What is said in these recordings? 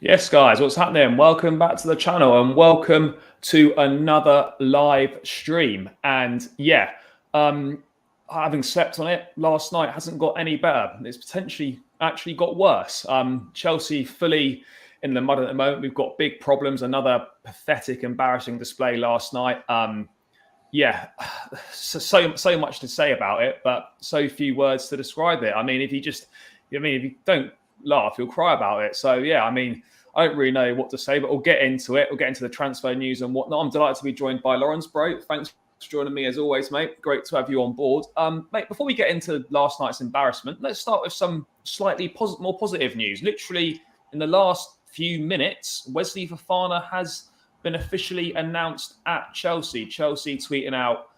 Yes, guys, what's happening? Welcome back to the channel and welcome to another live stream. And yeah, having slept on it last night hasn't got any better. It's potentially actually got worse. Chelsea fully in the mud at the moment. We've got big problems. Another pathetic, embarrassing display last night. Yeah, so much to say about it, but so few words to describe it. I mean, if you don't laugh, you'll cry about it. So yeah, I mean, I don't really know what to say, but we'll get into it. We'll get into the transfer news and whatnot. I'm delighted to be joined by Lawrence, bro. Thanks for joining me as always, mate. Great to have you on board. Mate, before we get into last night's embarrassment, let's start with some slightly more positive news. Literally in the last few minutes, Wesley Fofana has been officially announced at Chelsea. Chelsea tweeting out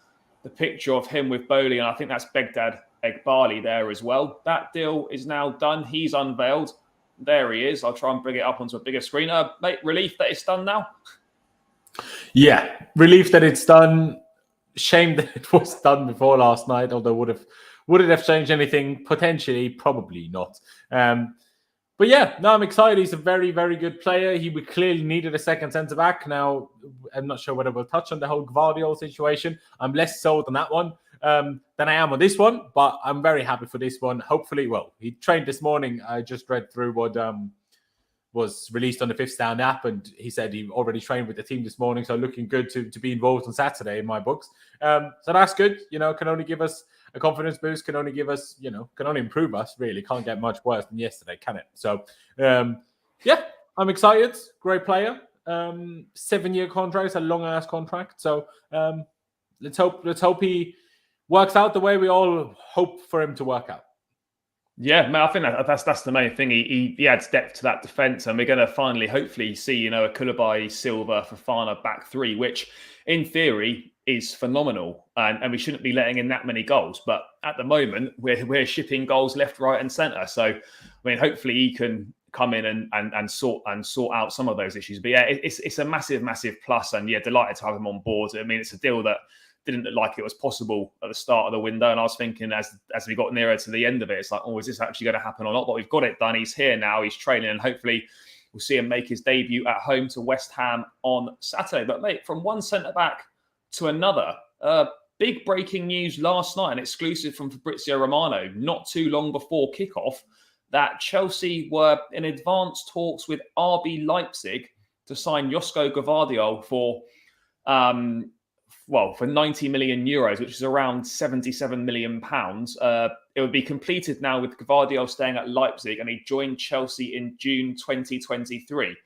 the picture of him with Bowley, and I think that's Begdad Egbali there as well. That deal is now done. He's unveiled. There he is. I'll try and bring it up onto a bigger screen. Mate, relief that it's done now? Yeah, relief that it's done. Shame that it was done before last night, although would it have changed anything? Potentially, probably not. But yeah, no, I'm excited. He's a very, very good player. He would clearly needed a second centre-back. Now, I'm not sure whether we'll touch on the whole Gvardiol situation. I'm less sold on that one than I am on this one, but I'm very happy for this one. Hopefully, well, he trained this morning. I just read through what was released on the Fifth Stand app, and he said he already trained with the team this morning, so looking good to be involved on Saturday in my books. So that's good. You know, can only give us a confidence boost, can only give us, can only improve us, really. Can't get much worse than yesterday, can it? So, yeah, I'm excited. Great player. 7-year contract. It's a long-ass contract. So let's hope he works out the way we all hope for him to work out. Yeah, man, I think that's the main thing. He adds depth to that defence, and we're going to finally, hopefully, see a Koulibaly, Silva, Fofana back three, which in theory is phenomenal, and we shouldn't be letting in that many goals. But at the moment, we're shipping goals left, right, and centre. So, I mean, hopefully he can come in and sort out some of those issues. But yeah, it's a massive, massive plus, and yeah, delighted to have him on board. I mean, it's a deal that didn't look like it was possible at the start of the window. And I was thinking as we got nearer to the end of it, it's like, oh, is this actually going to happen or not? But we've got it done. He's here now. He's training, and hopefully we'll see him make his debut at home to West Ham on Saturday. But mate, from one centre-back to another, big breaking news last night, an exclusive from Fabrizio Romano, not too long before kickoff, that Chelsea were in advanced talks with RB Leipzig to sign Josko Gvardiol for 90 million euros, which is around 77 million pounds. It would be completed now with Gvardiol staying at Leipzig, and he joined Chelsea in June 2023.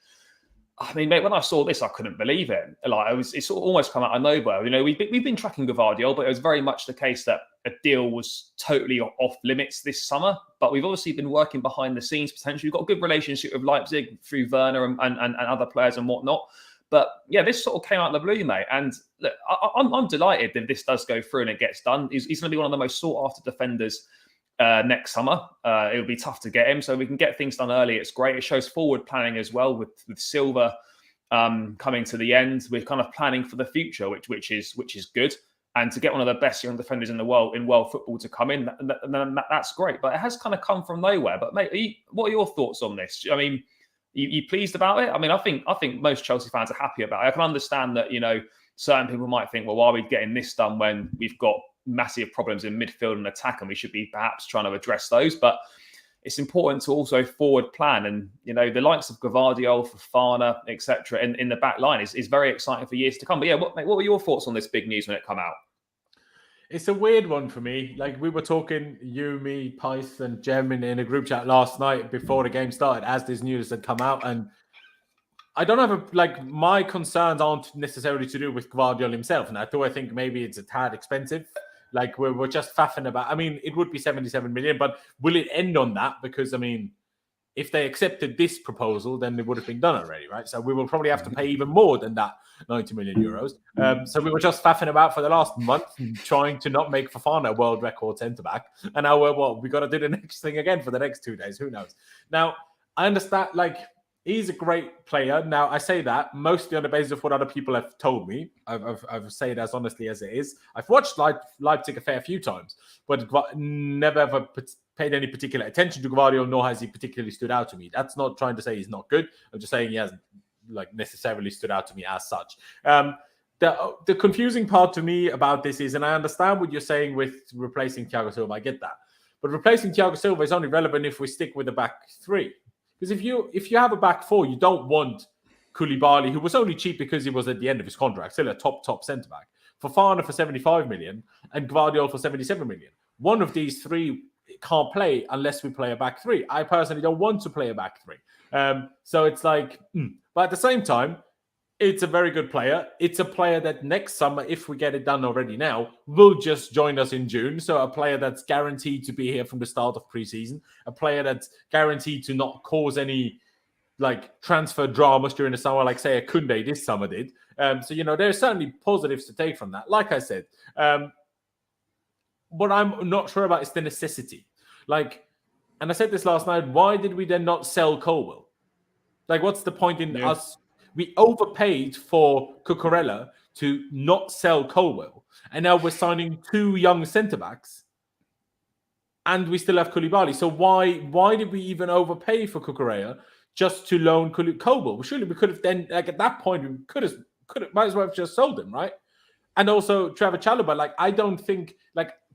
I mean, mate, when I saw this, I couldn't believe it. It's almost come out of nowhere. We've been tracking Gvardiol, but it was very much the case that a deal was totally off limits this summer. But we've obviously been working behind the scenes. Potentially, we've got a good relationship with Leipzig through Werner and other players and whatnot. But yeah, this sort of came out of the blue, mate. And look, I'm delighted if this does go through and it gets done. He's going to be one of the most sought after defenders next summer. It'll be tough to get him, so we can get things done early. It's great. It shows forward planning as well with Silva coming to the end. We're kind of planning for the future, which is good. And to get one of the best young defenders in the world in world football to come in, that's great. But it has kind of come from nowhere. But mate, what are your thoughts on this? I mean, you pleased about it? I mean, I think most Chelsea fans are happy about it. I can understand that, certain people might think, well, why are we getting this done when we've got massive problems in midfield and attack, and we should be perhaps trying to address those? But it's important to also forward plan, and the likes of Gvardiol, Fofana, etc. in the back line is very exciting for years to come. But yeah, what were your thoughts on this big news when it come out? It's a weird one for me. Like, we were talking, you, me, Pice, and Jem in a group chat last night before the game started, as this news had come out. And I don't have my concerns aren't necessarily to do with Gvardiol himself. And I think maybe it's a tad expensive. Like, we're just faffing about. I mean, it would be 77 million, but will it end on that? Because, I mean, if they accepted this proposal, then it would have been done already, right? So we will probably have to pay even more than that 90 million euros. So we were just faffing about for the last month, trying to not make Fofana a world record centre-back. And now we got to do the next thing again for the next 2 days. Who knows? Now, I understand, he's a great player. Now, I say that mostly on the basis of what other people have told me. I've said it as honestly as it is. I've watched Leipzig a fair few times, but never ever paid any particular attention to Gvardiol, nor has he particularly stood out to me. That's not trying to say he's not good. I'm just saying he hasn't necessarily stood out to me as such. The confusing part to me about this is, and I understand what you're saying with replacing Thiago Silva, I get that. But replacing Thiago Silva is only relevant if we stick with the back three. Because if you have a back four, you don't want Koulibaly, who was only cheap because he was at the end of his contract, still a top centre-back, Fofana for 75 million and Gvardiol for 77 million. One of these three can't play unless we play a back three. I personally don't want to play a back three. So it's like, but at the same time, it's a very good player. It's a player that next summer, if we get it done already now, will just join us in June. So a player that's guaranteed to be here from the start of preseason, a player that's guaranteed to not cause any transfer dramas during the summer, like say a Koundé this summer did. So, there's certainly positives to take from that. Like I said, what I'm not sure about is the necessity. And I said this last night, why did we then not sell Colwell? What's the point in us? We overpaid for Cucurella to not sell Colwell. And now we're signing two young centre-backs. And we still have Koulibaly. So why did we even overpay for Cucurella just to loan Colwell? Surely we could have then, at that point, we could have might as well have just sold him, right? And also Trevor Chalobah. I don't think,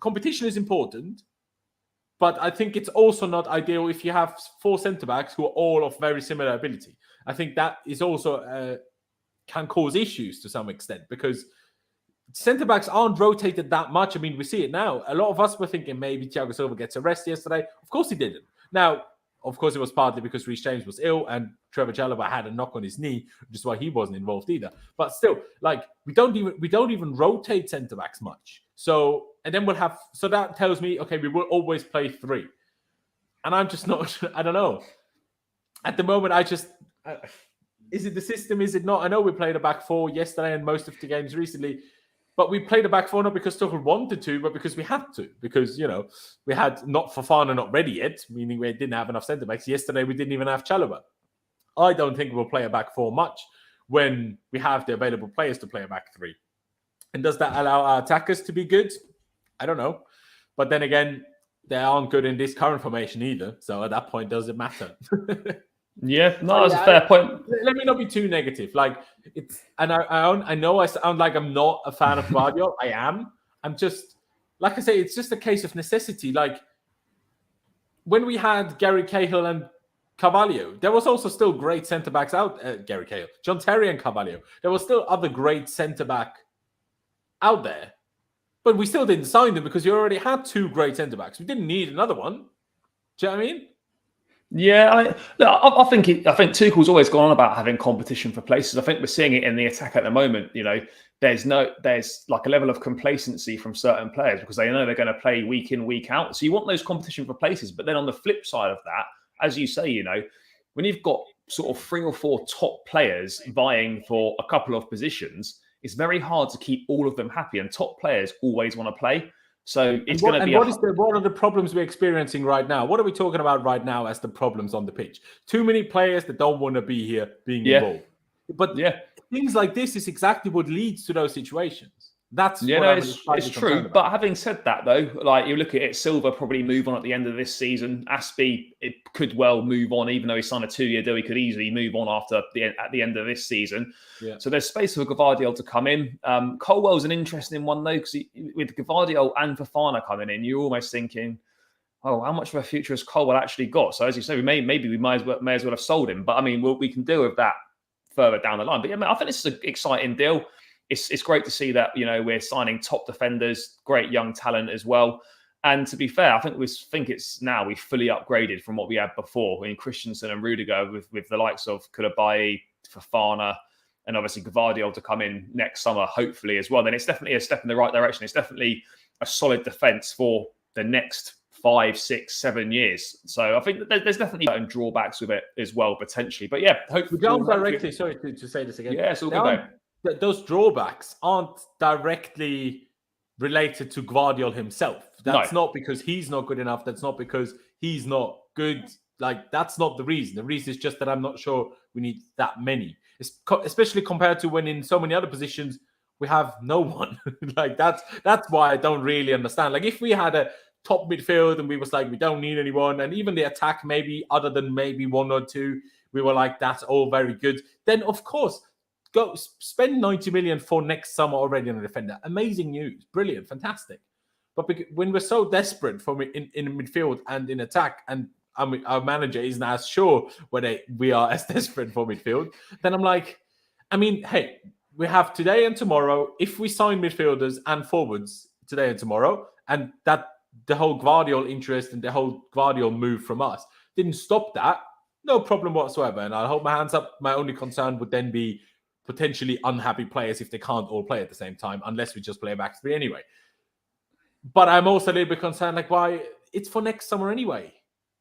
competition is important. But I think it's also not ideal if you have four centre-backs who are all of very similar ability. I think that is also can cause issues to some extent because centre-backs aren't rotated that much. I mean, we see it now. A lot of us were thinking maybe Thiago Silva gets a rest yesterday. Of course he didn't. Now, of course, it was partly because Reece James was ill and Trevor Chalobah had a knock on his knee, which is why he wasn't involved either. But still, we don't even rotate centre-backs much. So, and then so that tells me, okay, we will always play three. And I'm just not, I don't know. At the moment, is it the system? Is it not? I know we played a back four yesterday and most of the games recently, but we played a back four not because Tuchel wanted to, but because we had to. Because, we had not Fofana not ready yet, meaning we didn't have enough centre-backs. Yesterday, we didn't even have Chalobah. I don't think we'll play a back four much when we have the available players to play a back three. And does that allow our attackers to be good? I don't know. But then again, they aren't good in this current formation either. So at that point, does it matter? Yeah, no, that's a fair point. Let me not be too negative. I know I sound like I'm not a fan of Gvardiol. I am. I'm just, like I say, it's just a case of necessity. When we had Gary Cahill and Carvalho, there was also still great centre-backs out. Gary Cahill, John Terry and Carvalho. There was still other great centre-back out there. But we still didn't sign them because you already had two great centre-backs. We didn't need another one. Do you know what I mean? Yeah, I think Tuchel's always gone on about having competition for places. I think we're seeing it in the attack at the moment. There's a level of complacency from certain players because they know they're going to play week in, week out. So you want those competition for places. But then on the flip side of that, as you say, when you've got sort of 3 or 4 top players vying for a couple of positions, it's very hard to keep all of them happy. And top players always want to play. So it's going to be. What are the problems we're experiencing right now? What are we talking about right now as the problems on the pitch? Too many players that don't want to be here being involved. But things like this is exactly what leads to those situations. That's it's true. But having said that, though, you look at it, Silva probably move on at the end of this season. Aspie, it could well move on, even though he signed a 2-year deal. He could easily move on at the end of this season. Yeah. So there's space for Gvardiol to come in. Colwell's an interesting one though, because with Gvardiol and Fofana coming in, you're almost thinking, oh, how much of a future has Colwell actually got? So as you say, we may as well have sold him. But I mean, we can deal with that further down the line. But I think this is an exciting deal. It's great to see that we're signing top defenders, great young talent as well. And to be fair, I think we've fully upgraded from what we had before in Christensen and Rudiger with the likes of Koulibaly, Fofana, and obviously Gvardiol to come in next summer, hopefully as well. Then it's definitely a step in the right direction. It's definitely a solid defence for the next 5, 6, 7 years. So I think there's definitely certain drawbacks with it as well, potentially. But yeah, hopefully. Sorry to say this again. Yeah, it's all good. Those drawbacks aren't directly related to Gvardiol himself. That's not because he's not good enough. That's not because he's not good. That's not the reason. The reason is just that I'm not sure we need that many, especially compared to when in so many other positions we have no one. That's why I don't really understand. If we had a top midfield, and we was like, we don't need anyone. And even the attack, maybe other than maybe one or two, we were like, that's all very good. Then, of course, go spend 90 million for next summer already on a defender. Amazing news. Brilliant. Fantastic. But when we're so desperate for in midfield and in attack, and our manager isn't as sure whether we are as desperate for midfield, then I'm like, I mean, hey, we have today and tomorrow. If we sign midfielders and forwards today and tomorrow, and that the whole Guardiola interest and the whole Guardiola move from us didn't stop that, no problem whatsoever. And I'll hold my hands up. My only concern would then be potentially unhappy players if they can't all play at the same time, unless we just play a back three anyway. But I'm also a little bit concerned, like, why? It's for next summer anyway,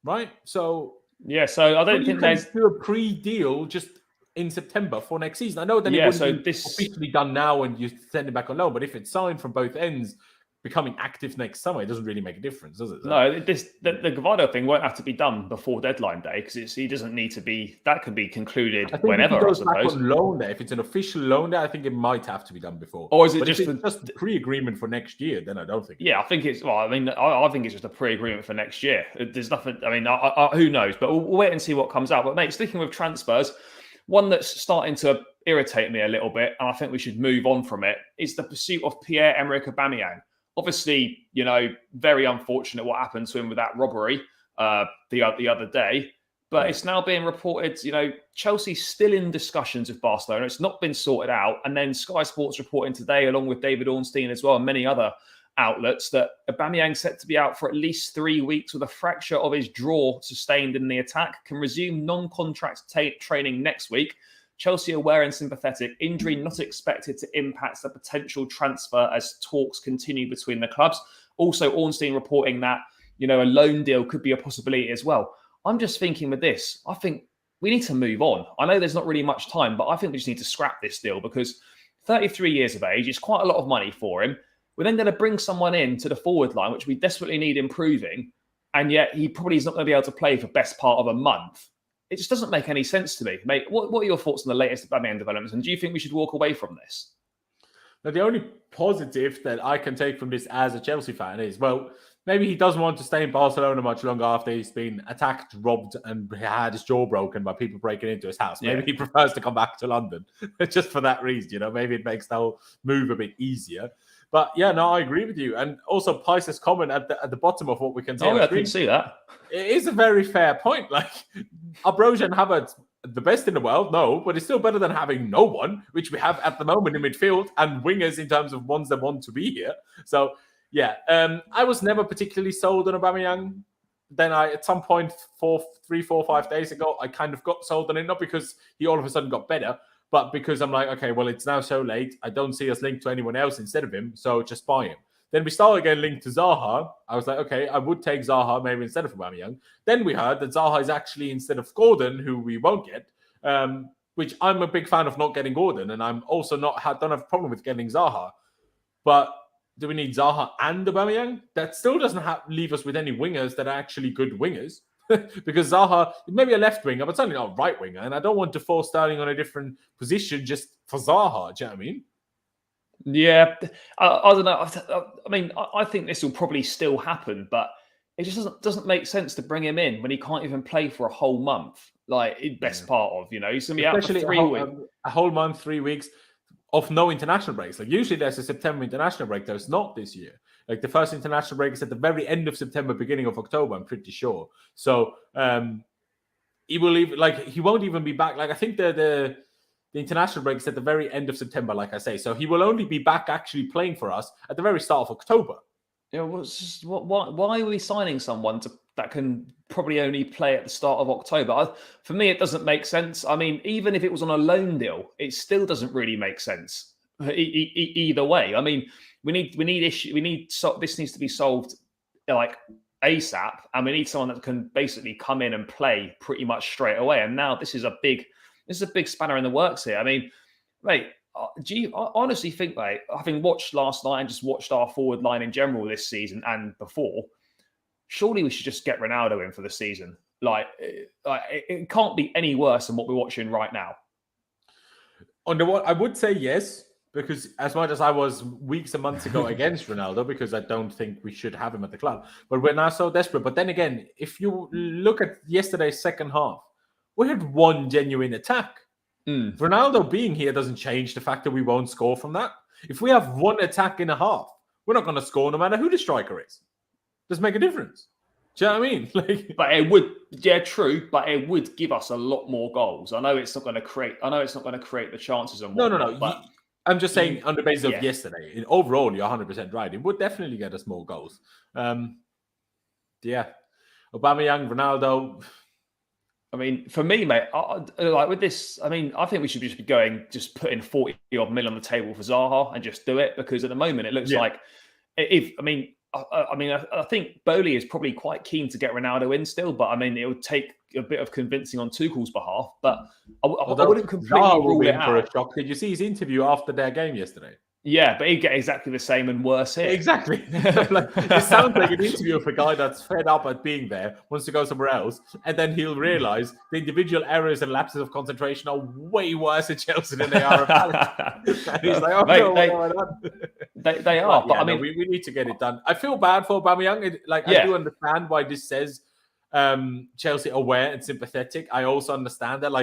right? So yeah, so I don't think there's do a pre-deal just in September for next season. I know that it wouldn't be officially done now and you send it back on loan, but if it's signed from both ends, becoming active next summer, it doesn't really make a difference, does it? No, the Guardiola thing won't have to be done before deadline day because he doesn't need to be. That can be concluded whenever. If he goes back on loan there, if it's an official loan there, I think it might have to be done before. Or is it just pre-agreement for next year? Then I don't think. Yeah, I think it's. Well, I mean, I think it's just a pre-agreement for next year. There's nothing. I mean, who knows? But we'll wait and see what comes out. But mate, sticking with transfers, one that's starting to irritate me a little bit, and I think we should move on from it, is the pursuit of Pierre-Emerick Aubameyang. Obviously, very unfortunate what happened to him with that robbery the other day. But it's now being reported, Chelsea's still in discussions with Barcelona. It's not been sorted out. And then Sky Sports reporting today, along with David Ornstein as well, and many other outlets, that Aubameyang's set to be out for at least 3 weeks with a fracture of his jaw sustained in the attack, can resume non-contract training next week. Chelsea aware and sympathetic. Injury not expected to impact the potential transfer as talks continue between the clubs. Also, Ornstein reporting that, a loan deal could be a possibility as well. I'm just thinking with this, I think we need to move on. I know there's not really much time, but I think we just need to scrap this deal because 33 years of age is quite a lot of money for him. We're then going to bring someone in to the forward line, which we desperately need improving. And yet he probably is not going to be able to play for best part of a month. It just doesn't make any sense to me. Mate, what are your thoughts on the latest Aubameyang developments? And do you think we should walk away from this? Now, the only positive that I can take from this as a Chelsea fan is, well, maybe he doesn't want to stay in Barcelona much longer after he's been attacked, robbed, and had his jaw broken by people breaking into his house. Maybe he prefers to come back to London just for that reason. Maybe it makes the whole move a bit easier. But yeah, no, I agree with you. And also Pice's comment at the bottom of what we can see. I can see that. It is a very fair point. Like, Broja and Havertz, the best in the world? No, but it's still better than having no one, which we have at the moment in midfield, and wingers in terms of ones that want to be here. So, yeah, I was never particularly sold on Aubameyang. Then at some point, 3, 4, 5 days ago, I kind of got sold on it, not because he all of a sudden got better, but because I'm like, okay, well, it's now so late. I don't see us linked to anyone else instead of him, so just buy him. Then we started getting linked to Zaha. I was like, okay, I would take Zaha maybe instead of Aubameyang. Then we heard that Zaha is actually instead of Gordon, who we won't get, which I'm a big fan of not getting Gordon, and I'm also don't have a problem with getting Zaha. But do we need Zaha and Aubameyang? That still doesn't leave us with any wingers that are actually good wingers. Because Zaha, maybe a left winger, but certainly not a right winger. And I don't want to force Sterling on a different position just for Zaha. Do you know what I mean? Yeah, I don't know. I mean, I think this will probably still happen, but it just doesn't make sense to bring him in when he can't even play for a whole month. Like, best part of, he's going to be out for 3 weeks. A whole month, 3 weeks of no international breaks. Like, usually there's a September international break. There's not this year. Like, the first international break is at the very end of September, beginning of October, I'm pretty sure. So he will even, he won't even be back. Like, I think the international break is at the very end of September, like I say. So he will only be back actually playing for us at the very start of October. Yeah, why are we signing someone that can probably only play at the start of October? For me, it doesn't make sense. I mean, even if it was on a loan deal, it still doesn't really make sense either way. I mean, this needs to be solved like ASAP, and we need someone that can basically come in and play pretty much straight away. And now this is a big spanner in the works here. I mean, mate, I honestly think, mate, having watched last night and just watched our forward line in general this season and before, surely we should just get Ronaldo in for the season. It can't be any worse than what we're watching right now. I would say yes, because as much as I was weeks and months ago against Ronaldo, because I don't think we should have him at the club, but we're now so desperate. But then again, if you look at yesterday's second half, we had one genuine attack. Ronaldo being here doesn't change the fact that we won't score from that. If we have one attack in a half, we're not going to score no matter who the striker is. Doesn't make a difference. Do you know what I mean? But it would, true. But it would give us a lot more goals. I know it's not going to create. The chances and no. But I'm just saying on the basis of yesterday. Overall, you're 100% right. It would definitely get us more goals. Aubameyang, Ronaldo. I mean, for me, mate, like with this, I mean, I think we should just be just putting 40 odd mil on the table for Zaha and just do it, because at the moment it looks like I think Bowley is probably quite keen to get Ronaldo in still, but I mean, it would take a bit of convincing on Tuchel's behalf. But I wouldn't completely rule it out. For a shock. Did you see his interview after their game yesterday? Yeah, but he'd get exactly the same and worse here. Exactly. It sounds like an interview of a guy that's fed up at being there, wants to go somewhere else, and then he'll realise the individual errors and lapses of concentration are way worse at Chelsea than they are at Palace. And he's like, they are. But I mean, we need to get it done. I feel bad for Aubameyang. I do understand why this says Chelsea aware and sympathetic. I also understand that,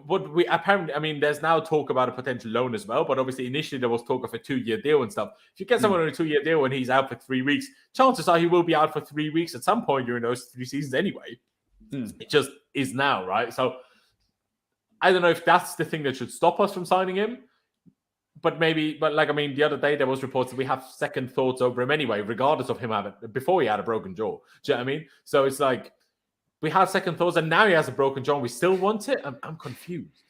what we apparently, I mean, there's now talk about a potential loan as well, but obviously initially there was talk of a 2-year deal and stuff. If you get someone on a 2-year deal and he's out for 3 weeks, chances are he will be out for 3 weeks at some point during those 3 seasons anyway. It just is now, right? So I don't know if that's the thing that should stop us from signing him, but the other day there was reports that we have second thoughts over him anyway, regardless of him before he had a broken jaw. Do you know what I mean? So it's like, we had second thoughts, and now he has a broken jaw. And we still want it. I'm confused.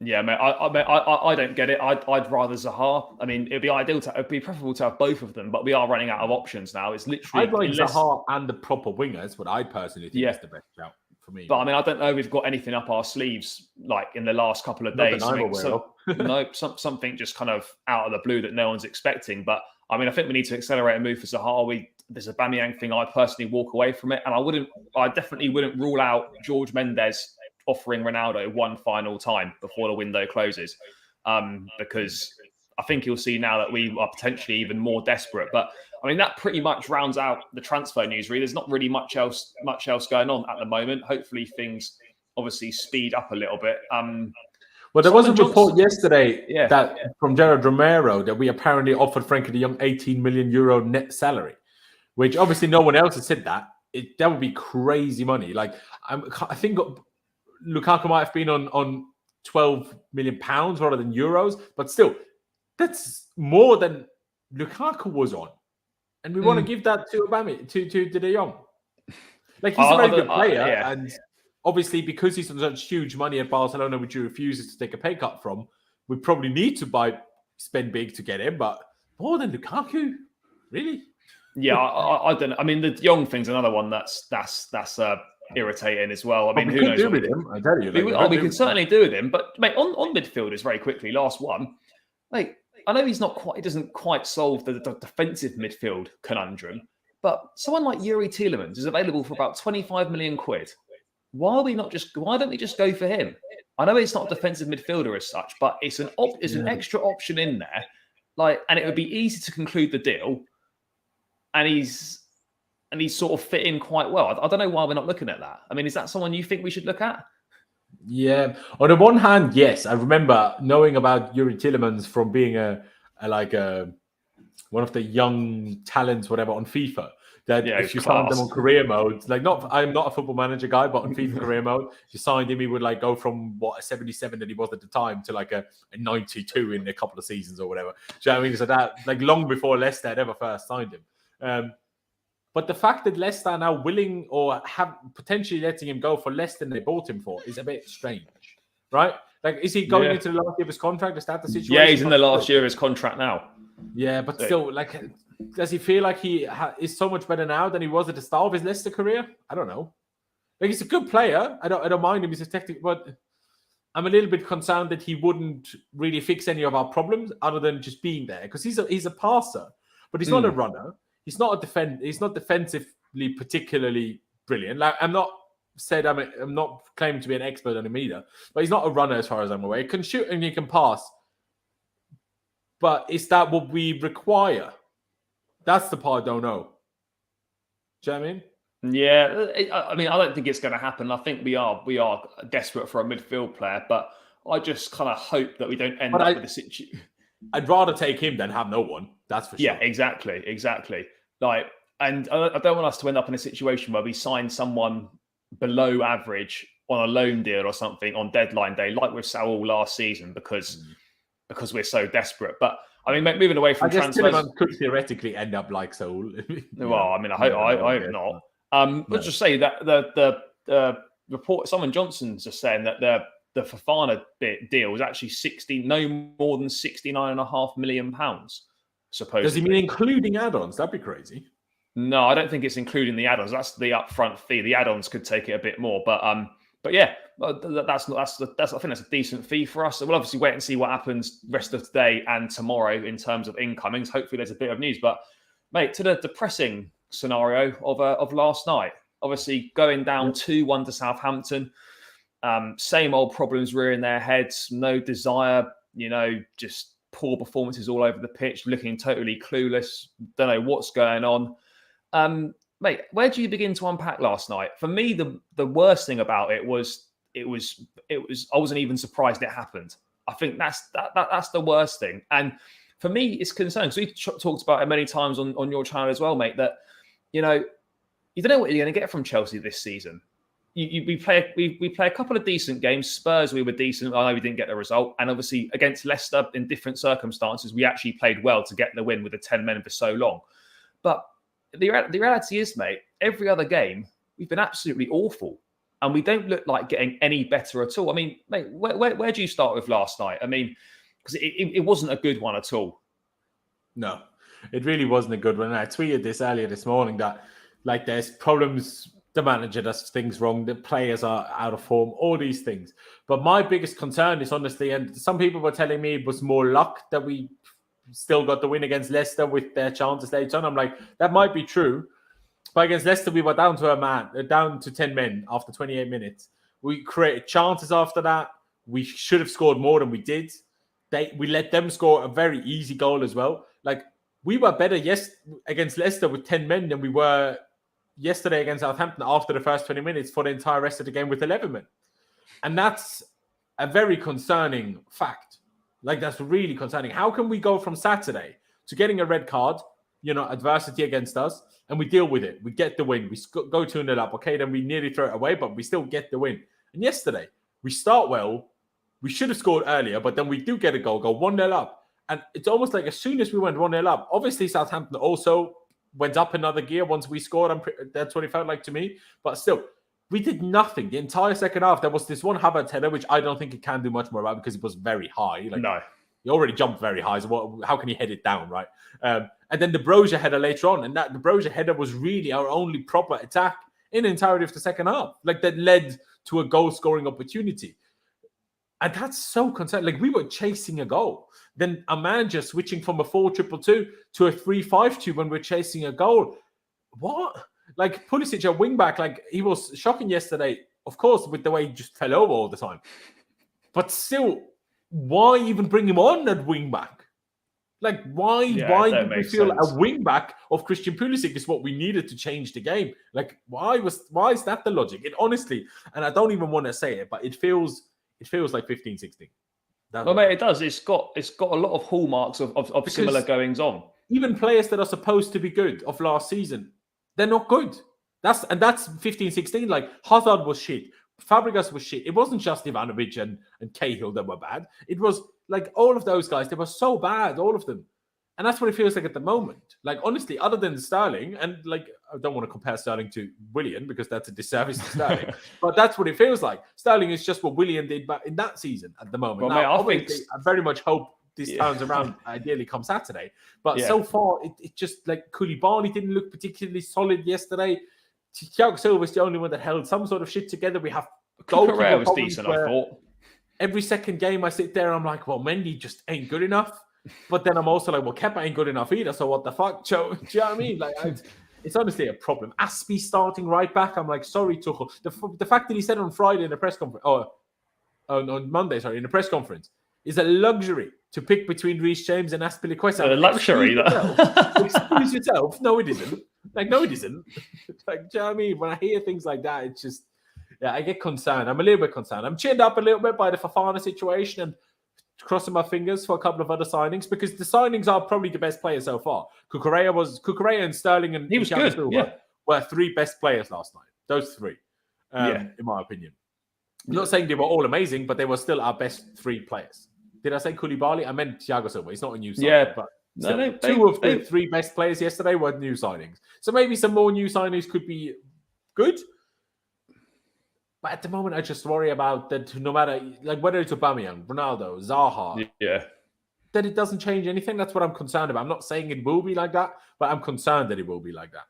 Yeah, mate. I don't get it. I'd rather Zaha. I mean, it'd be preferable to have both of them, but we are running out of options now. It's literally. I'd like Zaha and the proper winger. That's what I personally think is the best shout for me. But I mean, I don't know if we've got anything up our sleeves like in the last couple of days. Something just kind of out of the blue that no one's expecting. But I mean, I think we need to accelerate a move for Zaha. There's a Aubameyang thing. I personally walk away from it, and I definitely wouldn't rule out George Mendes offering Ronaldo one final time before the window closes, because I think you'll see now that we are potentially even more desperate. But I mean, that pretty much rounds out the transfer news. Really, there's not really much else going on at the moment. Hopefully, things obviously speed up a little bit. Well, there was a report yesterday that from Gerard Romero that we apparently offered Frankie de Jong €18 million net salary, which obviously no one else has said that. That would be crazy money. Like, I think Lukaku might have been on £12 million rather than euros, but still, that's more than Lukaku was on. And we want to give that to Aubameyang, to De Jong. Like, he's a very good player, and obviously, because he's on such huge money at Barcelona, which he refuses to take a pay cut from, we probably need to spend big to get him. But more than Lukaku, really? Yeah, I don't know. I mean, the Young thing's another one that's irritating as well. I mean, who knows? With him, I tell you, we can certainly do with him. But mate, on midfielders, very quickly, last one. Mate, I know he doesn't quite solve the defensive midfield conundrum, but someone like Yuri Tielemans is available for about 25 million quid. Why don't we just go for him? I know it's not a defensive midfielder as such, but it's an extra option in there. And it would be easy to conclude the deal. And he's sort of fit in quite well. I don't know why we're not looking at that. I mean, is that someone you think we should look at? Yeah. On the one hand, yes. I remember knowing about Yuri Tielemans from being one of the young talents, whatever, on FIFA. That if you signed them on career mode, I'm not a football manager guy, but on FIFA career mode, if you signed him, he would go from a 77 that he was at the time to a 92 in a couple of seasons or whatever. Do you know what I mean? So that long before Leicester had ever first signed him. But the fact that Leicester are now willing or have potentially letting him go for less than they bought him for is a bit strange, right? Is he going into the last year of his contract? Is that the situation? Yeah, he's in the last year of his contract now. Yeah, but still, does he feel like he is so much better now than he was at the start of his Leicester career? I don't know. He's a good player. I don't mind him. He's a technical, but I'm a little bit concerned that he wouldn't really fix any of our problems other than just being there, because he's a passer, but he's not a runner. He's not He's not defensively particularly brilliant. I'm not claiming to be an expert on him either, but he's not a runner as far as I'm aware. He can shoot and he can pass, But is that what we require? That's the part I don't know. Do you know what I mean? Yeah, I mean, I don't think it's going to happen. I think we are desperate for a midfield player, but I just kind of hope that we don't end up with a situation. I'd rather take him than have no one. That's for sure. Yeah, exactly. Like, and I don't want us to end up in a situation where we sign someone below average on a loan deal or something on deadline day, like with Saul last season, because we're so desperate. But I mean, moving away from transfers, Tielemans could theoretically end up like Saul. Well, I mean, I hope not. Let's just say that the report, Simon Johnson's just saying that the Fofana deal was actually no more than £69.5 million, supposedly. Does he mean including add-ons? That'd be crazy. No, I don't think it's including the add-ons. That's the upfront fee. The add-ons could take it a bit more, but yeah, I think that's a decent fee for us. So we'll obviously wait and see what happens rest of today and tomorrow in terms of incomings. Hopefully, there's a bit of news. But mate, to the depressing scenario of last night, obviously going down 2-1 to Southampton. Same old problems rearing their heads. No desire, just poor performances all over the pitch, looking totally clueless. Don't know what's going on. Mate, where do you begin to unpack last night? For me, the worst thing about it was I wasn't even surprised it happened. I think that's the worst thing. And for me, it's concerning. So we've talked about it many times on your channel as well, mate, that you don't know what you're going to get from Chelsea this season. We play a couple of decent games. Spurs, we were decent. I know we didn't get the result. And obviously against Leicester, in different circumstances, we actually played well to get the win with the 10 men for so long. But the reality is, mate, every other game, we've been absolutely awful. And we don't look like getting any better at all. I mean, mate, where do you start with last night? I mean, because it wasn't a good one at all. No, it really wasn't a good one. And I tweeted this earlier this morning that, like, there's problems. The manager does things wrong. The players are out of form. All these things. But my biggest concern is honestly, and some people were telling me it was more luck that we still got the win against Leicester with their chances later on. I'm like, that might be true. But against Leicester, we were down to 10 men after 28 minutes. We created chances after that. We should have scored more than we did. We let them score a very easy goal as well. Like, we were better against Leicester with 10 men than we were yesterday against Southampton after the first 20 minutes for the entire rest of the game with 11 men. And that's a very concerning fact. Like, that's really concerning. How can we go from Saturday to getting a red card, adversity against us, and we deal with it? We get the win. We go 2-0 up. Okay, then we nearly throw it away, but we still get the win. And yesterday, we start well. We should have scored earlier, but then we do get a goal, go 1-0 up. And it's almost like as soon as we went 1-0 up, obviously Southampton also went up another gear once we scored. That's what it felt like to me. But still, we did nothing. The entire second half, there was this one Havertz header, which I don't think it can do much more about because it was very high. No. He already jumped very high. So how can he head it down, right? And then the Brozier header later on. And the Brozier header was really our only proper attack in the entirety of the second half. Like, that led to a goal-scoring opportunity. And that's so concerning. Like, we were chasing a goal. Then a manager switching from a 4-2-2 to a 3-5-2 when we're chasing a goal. What? Like, Pulisic, a wing-back, like, he was shocking yesterday, of course, with the way he just fell over all the time. But still, why even bring him on at wing-back? Like, why did we feel sense. A wing-back of Christian Pulisic is what we needed to change the game? Like, why is that the logic? It honestly, and I don't even want to say it, but it feels like 15-16. Well, mate, it does. It's got a lot of hallmarks of similar goings on. Even players that are supposed to be good of last season, they're not good. That's 15-16. Like, Hazard was shit. Fabregas was shit. It wasn't just Ivanovic and Cahill that were bad. It was like all of those guys. They were so bad, all of them. And that's what it feels like at the moment. Like, honestly, other than Sterling, and like, I don't want to compare Sterling to Willian because that's a disservice to Sterling, but that's what it feels like. Sterling is just what Willian did back in that season at the moment. Well, now, mate, I very much hope this turns around ideally come Saturday. But so far, it just, like, Koulibaly didn't look particularly solid yesterday. Thiago Silva was the only one that held some sort of shit together. We have Correa was decent, I thought. Every second game I sit there, I'm like, well, Mendy just ain't good enough. But then I'm also like, well, Kepa ain't good enough either. So what the fuck? Do you know what I mean? Like, it's honestly a problem. Aspie starting right back. I'm like, sorry, Tuchel. The fact that he said on Friday in the press conference, on Monday, in the press conference, is a luxury. to pick between Reece James and Azpilicueta. The luxury. Excuse yourself. No, it isn't. No, it isn't. Do you know what I mean? When I hear things like that, it's just, I get concerned. I'm a little bit concerned. I'm cheered up a little bit by the Fofana situation and crossing my fingers for a couple of other signings, because the signings are probably the best players so far. Cucurella and Sterling and he was good. Were three best players last night. Those three, in my opinion. I'm not saying they were all amazing, but they were still our best three players. Did I say Koulibaly? I meant Thiago Silva. He's not a new signing. But two of the three best players yesterday were new signings. So maybe some more new signings could be good. But at the moment, I just worry about that no matter, whether it's Aubameyang, Ronaldo, Zaha, that it doesn't change anything. That's what I'm concerned about. I'm not saying it will be like that, but I'm concerned that it will be like that.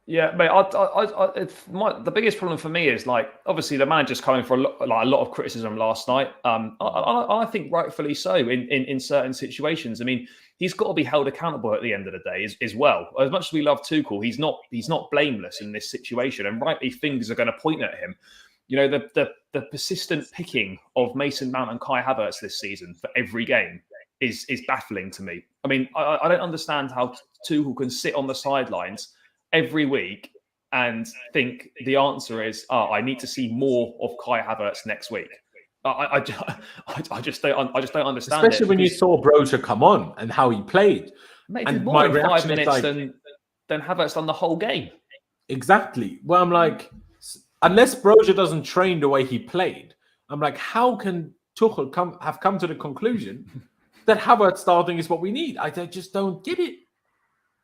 Yeah, mate. The biggest problem for me is obviously the manager's coming for a lot of criticism last night. I think rightfully so in certain situations. I mean, he's got to be held accountable at the end of the day as well. As much as we love Tuchel, he's not blameless in this situation, and rightly fingers are going to point at him. You know, the persistent picking of Mason Mount and Kai Havertz this season for every game is baffling to me. I mean, I don't understand how Tuchel can sit on the sidelines every week and think the answer is, I need to see more of Kai Havertz next week. I just don't understand. Especially when you saw Broja come on and how he played. Mate, and more than 5 minutes than Havertz done the whole game. Exactly. Well, I'm like, unless Broja doesn't train the way he played, I'm like, how can Tuchel have come to the conclusion that Havertz starting is what we need? I just don't get it.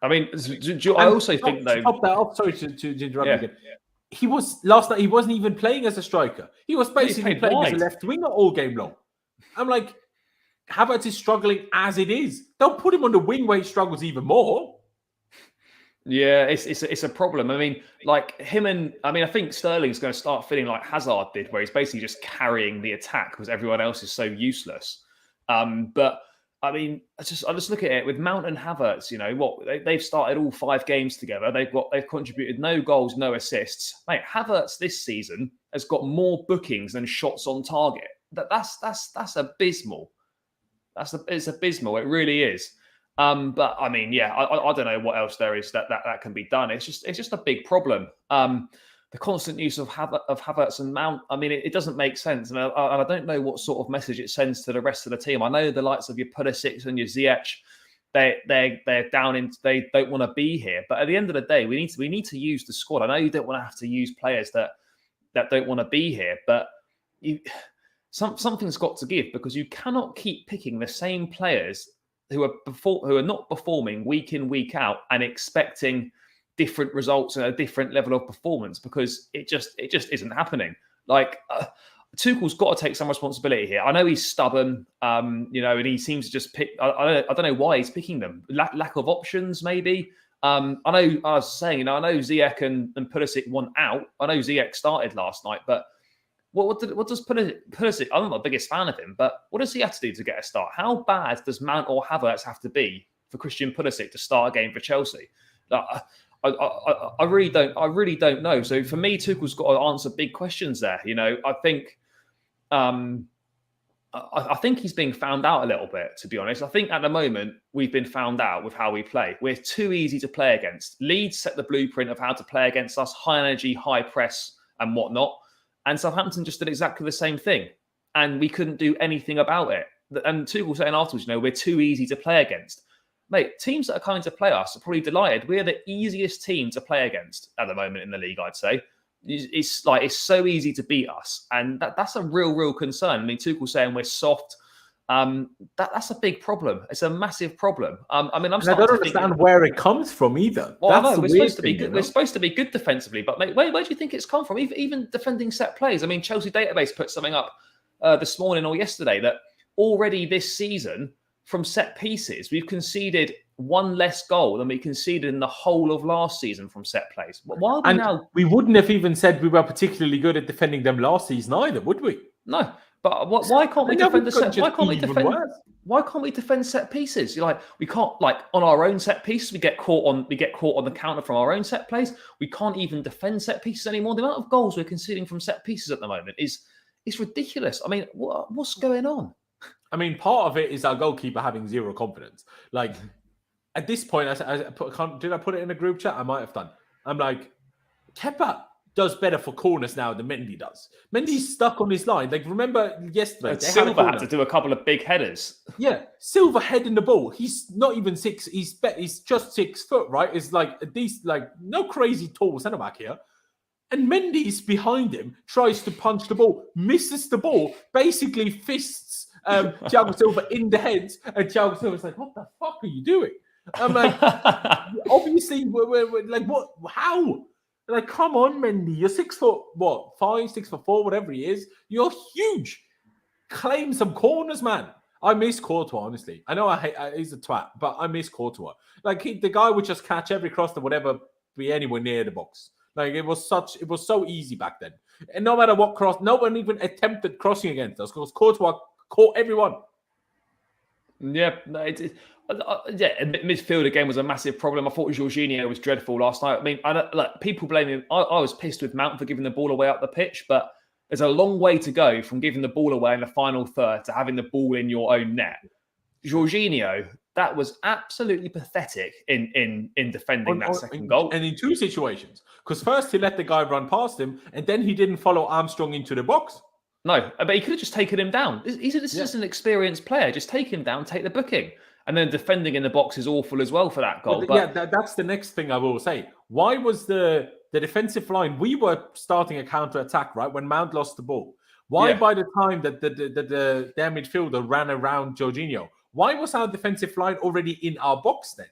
I mean, I also think though. Stop that off. Sorry to interrupt you again. He was last night. He wasn't even playing as a striker. He was basically playing as a left winger all game long. I'm like, Havertz is struggling as it is. Don't put him on the wing where he struggles even more. Yeah, it's a problem. I mean, I think Sterling's going to start feeling like Hazard did, where he's basically just carrying the attack because everyone else is so useless. But I mean, I just look at it with Mount and Havertz. You know they've started all 5 games together. They've contributed no goals, no assists. Mate, Havertz this season has got more bookings than shots on target. That's abysmal. It's abysmal. It really is. But I mean, I don't know what else there is that can be done. It's just a big problem. The constant use of Havertz and Mount, I mean, it doesn't make sense. And I don't know what sort of message it sends to the rest of the team. I know the likes of your Pulisic and your Ziyech, they're down in, they don't want to be here. But at the end of the day, we need to use the squad. I know you don't want to have to use players that don't want to be here, but something's got to give, because you cannot keep picking the same players who are not performing week in, week out and expecting different results and a different level of performance, because it just isn't happening. Tuchel's got to take some responsibility here. I know he's stubborn, and he seems to just pick. I don't know why he's picking them. Lack of options, maybe. I know I was saying, I know Ziyech and Pulisic want out. I know Ziyech started last night, but what does Pulisic? I'm not the biggest fan of him, but what does he have to do to get a start? How bad does Mount or Havertz have to be for Christian Pulisic to start a game for Chelsea? I really don't know. So for me, Tuchel's got to answer big questions there. I think he's being found out a little bit, to be honest. I think at the moment we've been found out with how we play. We're too easy to play against. Leeds set the blueprint of how to play against us: high energy, high press, and whatnot. And Southampton just did exactly the same thing, and we couldn't do anything about it. And Tuchel saying afterwards, we're too easy to play against. Mate, teams that are coming to play us are probably delighted. We're the easiest team to play against at the moment in the league, I'd say. It's so easy to beat us, and that's a real concern. I mean, Tuchel saying we're soft. That's a big problem. It's a massive problem. I don't understand where it comes from either. Well, that's we're supposed to be good. We're supposed to be good defensively, but mate, where do you think it's come from? Even defending set plays. I mean, Chelsea Database put something up this morning or yesterday that already this season, from set pieces, we've conceded one less goal than we conceded in the whole of last season from set plays. Why are we we wouldn't have even said we were particularly good at defending them last season either, would we? No. But why can't we defend the set? Why can't we defend set pieces? We can't, on our own set pieces. We get caught on the counter from our own set plays. We can't even defend set pieces anymore. The amount of goals we're conceding from set pieces at the moment is ridiculous. I mean, what's going on? I mean, part of it is our goalkeeper having zero confidence. Like, at this point, did I put it in a group chat? I might have done. I'm like, Kepa does better for corners now than Mendy does. Mendy's stuck on his line. Like, remember yesterday, Silva had to do a couple of big headers. Yeah, Silva heading the ball. He's not even 6. He's just 6 foot, right? It's like these, like, no crazy tall centre back here. And Mendy's behind him, tries to punch the ball, misses the ball, basically fists Thiago Silva in the head, and Thiago Silva's like, "What the fuck are you doing?" I'm like, obviously, we're like, what? How? Like, come on, Mendy, you're 6 foot, what, 5, 6 foot 4, whatever he is. You're huge. Claim some corners, man. I miss Courtois, honestly. I know he's a twat, but I miss Courtois. Like, the guy would just catch every cross that would ever be anywhere near the box. Like, it was so easy back then. And no matter what cross, no one even attempted crossing against us because Courtois caught everyone. Yeah, midfield again was a massive problem. I thought Jorginho was dreadful last night. I mean, people blame him. I was pissed with Mount for giving the ball away up the pitch, but there's a long way to go from giving the ball away in the final third to having the ball in your own net. Jorginho, that was absolutely pathetic in defending that second goal. And in 2 situations. Because first he let the guy run past him, and then he didn't follow Armstrong into the box. No, but he could have just taken him down. This is an experienced player. Just take him down, take the booking. And then defending in the box is awful as well for that goal. That's the next thing I will say. Why was the defensive line? We were starting a counter-attack, right, when Mount lost the ball. Why by the time that their midfielder ran around Jorginho, why was our defensive line already in our box then?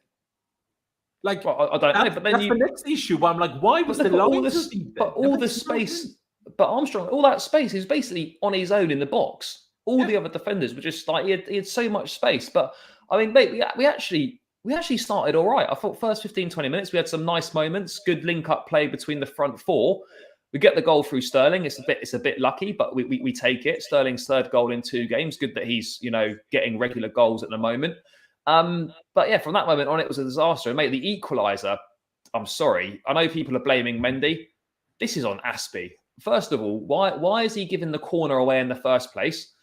Like, well, I don't know. But then that's the next issue where I'm like, why was the line space? But Armstrong, all that space is basically on his own in the box. All the other defenders were just like he had so much space. But I mean, mate, we actually started all right. I thought first 15, 20 minutes we had some nice moments, good link-up play between the front four. We get the goal through Sterling. It's a bit lucky, but we take it. Sterling's third goal in 2 games. Good that he's getting regular goals at the moment. But yeah, from that moment on, it was a disaster. And mate, the equaliser. I'm sorry. I know people are blaming Mendy. This is on Aspie. First of all, why is he giving the corner away in the first place?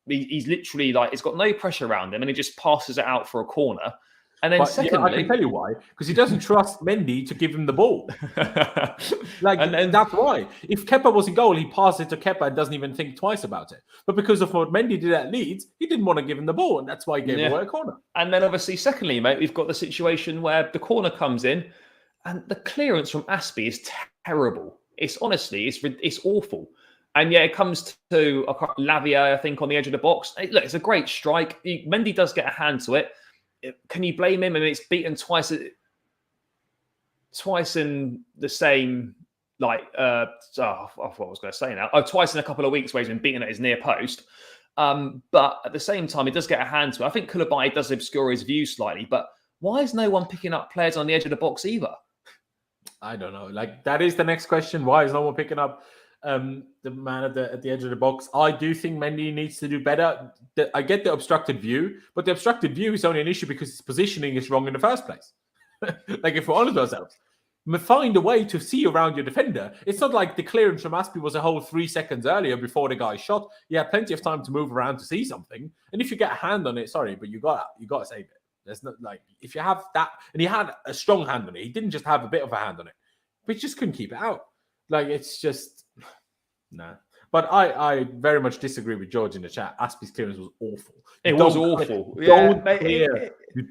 He's literally like, it's got no pressure around him and he just passes it out for a corner. And then secondly... I can tell you why. Because he doesn't trust Mendy to give him the ball. And that's why. If Kepa was in goal, he passes it to Kepa and doesn't even think twice about it. But because of what Mendy did at Leeds, he didn't want to give him the ball. And that's why he gave away a corner. And then obviously, secondly, mate, we've got the situation where the corner comes in and the clearance from Aspie is terrible. It's honestly, it's awful. And yeah, it comes to Lavia, I think, on the edge of the box. Look, it's a great strike. Mendy does get a hand to it. Can you blame him? I mean, it's beaten twice in the same, like, I forgot what I was going to say now. Twice in a couple of weeks where he's been beaten at his near post. But at the same time, he does get a hand to it. I think Koulibaly does obscure his view slightly, but why is no one picking up players on the edge of the box either? I don't know. Like, that is the next question. Why is no one picking up the man at the edge of the box? I do think Mendy needs to do better. I get the obstructed view, but the obstructed view is only an issue because his positioning is wrong in the first place. Like, if we're honest with ourselves, find a way to see around your defender. It's not like the clearance from Aspie was a whole 3 seconds earlier before the guy shot. You had plenty of time to move around to see something. And if you get a hand on it, sorry, but you got to save it. There's not, like, if you have that, and he had a strong hand on it. He didn't just have a bit of a hand on it, but he just couldn't keep it out. Like, it's just, nah. But I very much disagree with George in the chat. Aspie's clearance was awful. It was awful. You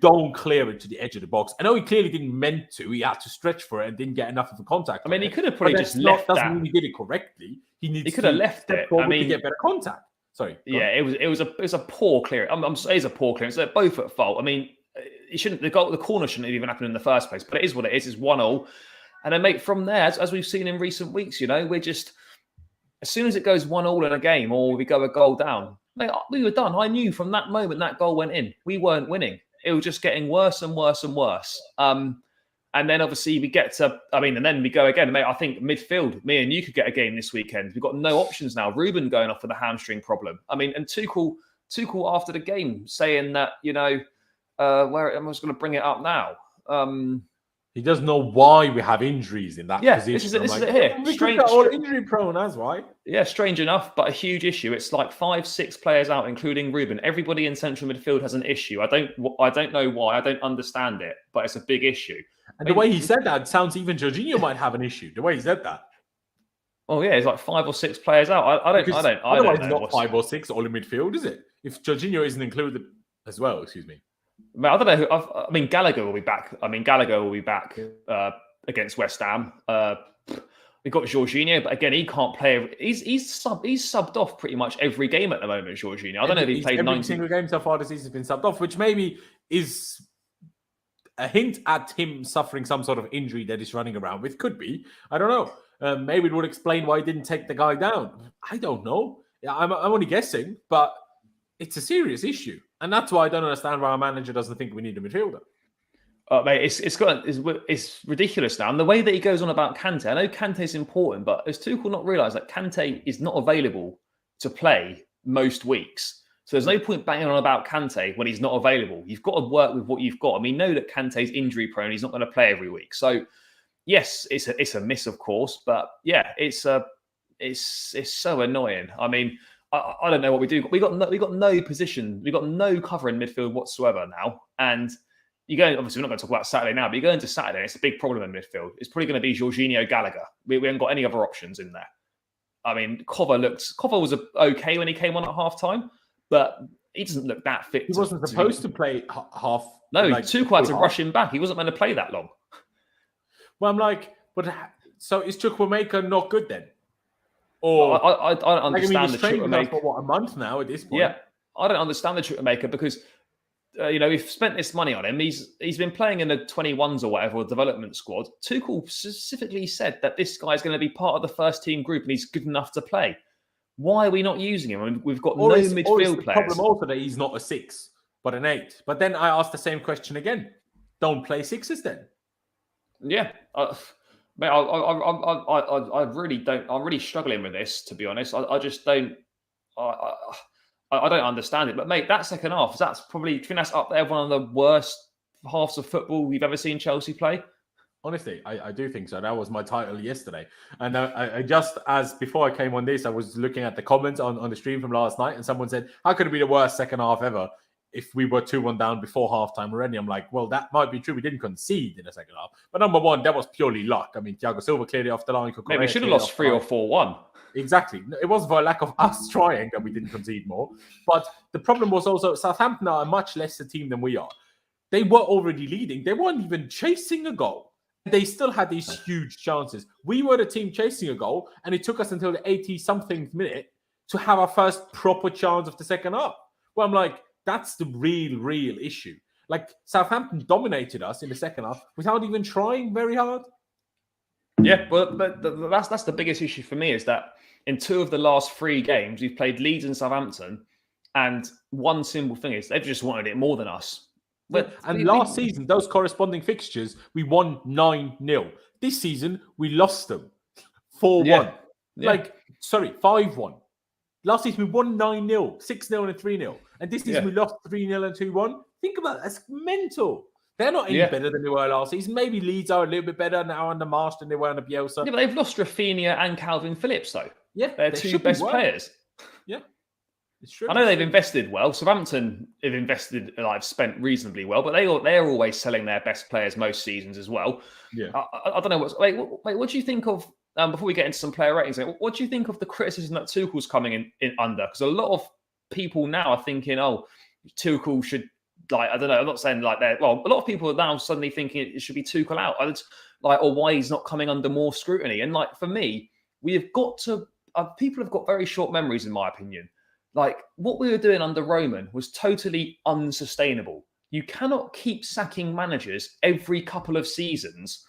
don't clear it to the edge of the box. I know he clearly didn't meant to. He had to stretch for it and didn't get enough of a contact. I mean, he could have probably just left that. Doesn't mean he did it correctly. He could have left it. I mean, to get better contact. Sorry. Yeah, it was a poor clearance. I'm saying it's a poor clearance. They're both at fault. I mean, it shouldn't. The corner shouldn't have even happened in the first place. But it is what it is. It's 1-1. And then, mate, from there, as we've seen in recent weeks, we're just, as soon as it goes 1-1 in a game or we go a goal down, mate, we were done. I knew from that moment that goal went in, we weren't winning. It was just getting worse and worse and worse. And then obviously we get to, and then we go again. Mate, I think midfield, me and you could get a game this weekend. We've got no options now. Ruben going off with a hamstring problem. I mean, and Tuchel after the game saying that, where I'm just going to bring it up now. He doesn't know why we have injuries in that position. This is it here. Strange, all injury prone, that's why. Yeah, strange enough, but a huge issue. It's like 5-6 players out, including Ruben. Everybody in central midfield has an issue. I don't know why. I don't understand it, but it's a big issue. And the way he said that sounds even Jorginho might have an issue. The way he said that. Oh yeah, it's like 5 or 6 players out. I don't know. Otherwise, it's not 5 or 6 all in midfield, is it? If Jorginho isn't included as well, excuse me. I don't know. I mean, Gallagher will be back. Against West Ham. We've got Jorginho, but again, he can't play. He's subbed off pretty much every game at the moment. Jorginho. I don't know if he played 90 single game so far this season has been subbed off, which maybe is a hint at him suffering some sort of injury that he's running around with. Could be. I don't know. Maybe it would explain why he didn't take the guy down. I don't know. I'm only guessing, but it's a serious issue. And that's why I don't understand why our manager doesn't think we need a midfielder. Mate, it's ridiculous now. And the way that he goes on about Kante, I know Kante is important, but has Tuchel not realised that Kante is not available to play most weeks? So there's no point banging on about Kante when he's not available. You've got to work with what you've got. I mean, know that Kante's injury prone. He's not going to play every week. So yes, it's a miss, of course, but yeah, it's so annoying. I mean, I don't know what we do. We got no position. We got no cover in midfield whatsoever now. And obviously we're not going to talk about Saturday now, but you go into Saturday, it's a big problem in midfield. It's probably going to be Jorginho, Gallagher. We haven't got any other options in there. I mean, Cover was okay when he came on at half time, but he doesn't look that fit. He wasn't supposed to play half. No, Tuchel had to rush him back. He wasn't meant to play that long. Well, I'm like, so is Chukwuemeka not good then? Or I don't understand the Chukwuemeka. For a month now at this point. Yeah, I don't understand the Chukwuemeka because we've spent this money on him. He's been playing in the 21s or whatever, or development squad. Tuchel specifically said that this guy's going to be part of the first team group and he's good enough to play. Why are we not using him? I mean, we've got no midfield players. The problem also that he's not a 6, but an 8. But then I asked the same question again. Don't play 6s then. Yeah. Mate, I really don't. I'm really struggling with this, to be honest. I just don't. I don't understand it. But mate, that second half, do you think that's up there one of the worst halves of football we've ever seen Chelsea play? Honestly, I do think so. That was my title yesterday. And I just, as before I came on this, I was looking at the comments on the stream from last night, and someone said, how could it be the worst second half ever if we were 2-1 down before halftime already? I'm like, well, that might be true. We didn't concede in the second half. But number one, that was purely luck. I mean, Thiago Silva cleared it off the line. Maybe we should have lost 3 or 4-1. Exactly. It wasn't for a lack of us trying that we didn't concede more. But the problem was also Southampton are a much lesser team than we are. They were already leading. They weren't even chasing a goal. They still had these huge chances. We were the team chasing a goal, and it took us until the 80-something minute to have our first proper chance of the second half. Well, I'm like, that's the real issue. Like, Southampton dominated us in the second half without even trying very hard. Yeah, but that's the biggest issue for me, is that in 2 of the last 3 games, we've played Leeds and Southampton, and one simple thing is they've just wanted it more than us. And last season, those corresponding fixtures, we won 9-0. This season, we lost them 4-1. Yeah. 5-1. Last season, we won 9-0, 6-0 and 3-0. And this season, we lost 3-0 and 2-1. Think about it. That's mental. They're not any better than they were last season. Maybe Leeds are a little bit better now under Marsh than they were under Bielsa. Yeah, but they've lost Rafinha and Calvin Phillips, though. Yeah. They're 2 best players. Yeah. I know they've invested well. Southampton have spent reasonably well, but they're always selling their best players most seasons as well. Yeah. I don't know what do you think of, before we get into some player ratings, what do you think of the criticism that Tuchel's coming in under? Because a lot of people now are thinking, Tuchel should, I don't know, I'm not saying like that. Well, a lot of people are now suddenly thinking it should be Tuchel out. Or why he's not coming under more scrutiny. And for me, we have got to, people have got very short memories, in my opinion. What we were doing under Roman was totally unsustainable. You cannot keep sacking managers every couple of seasons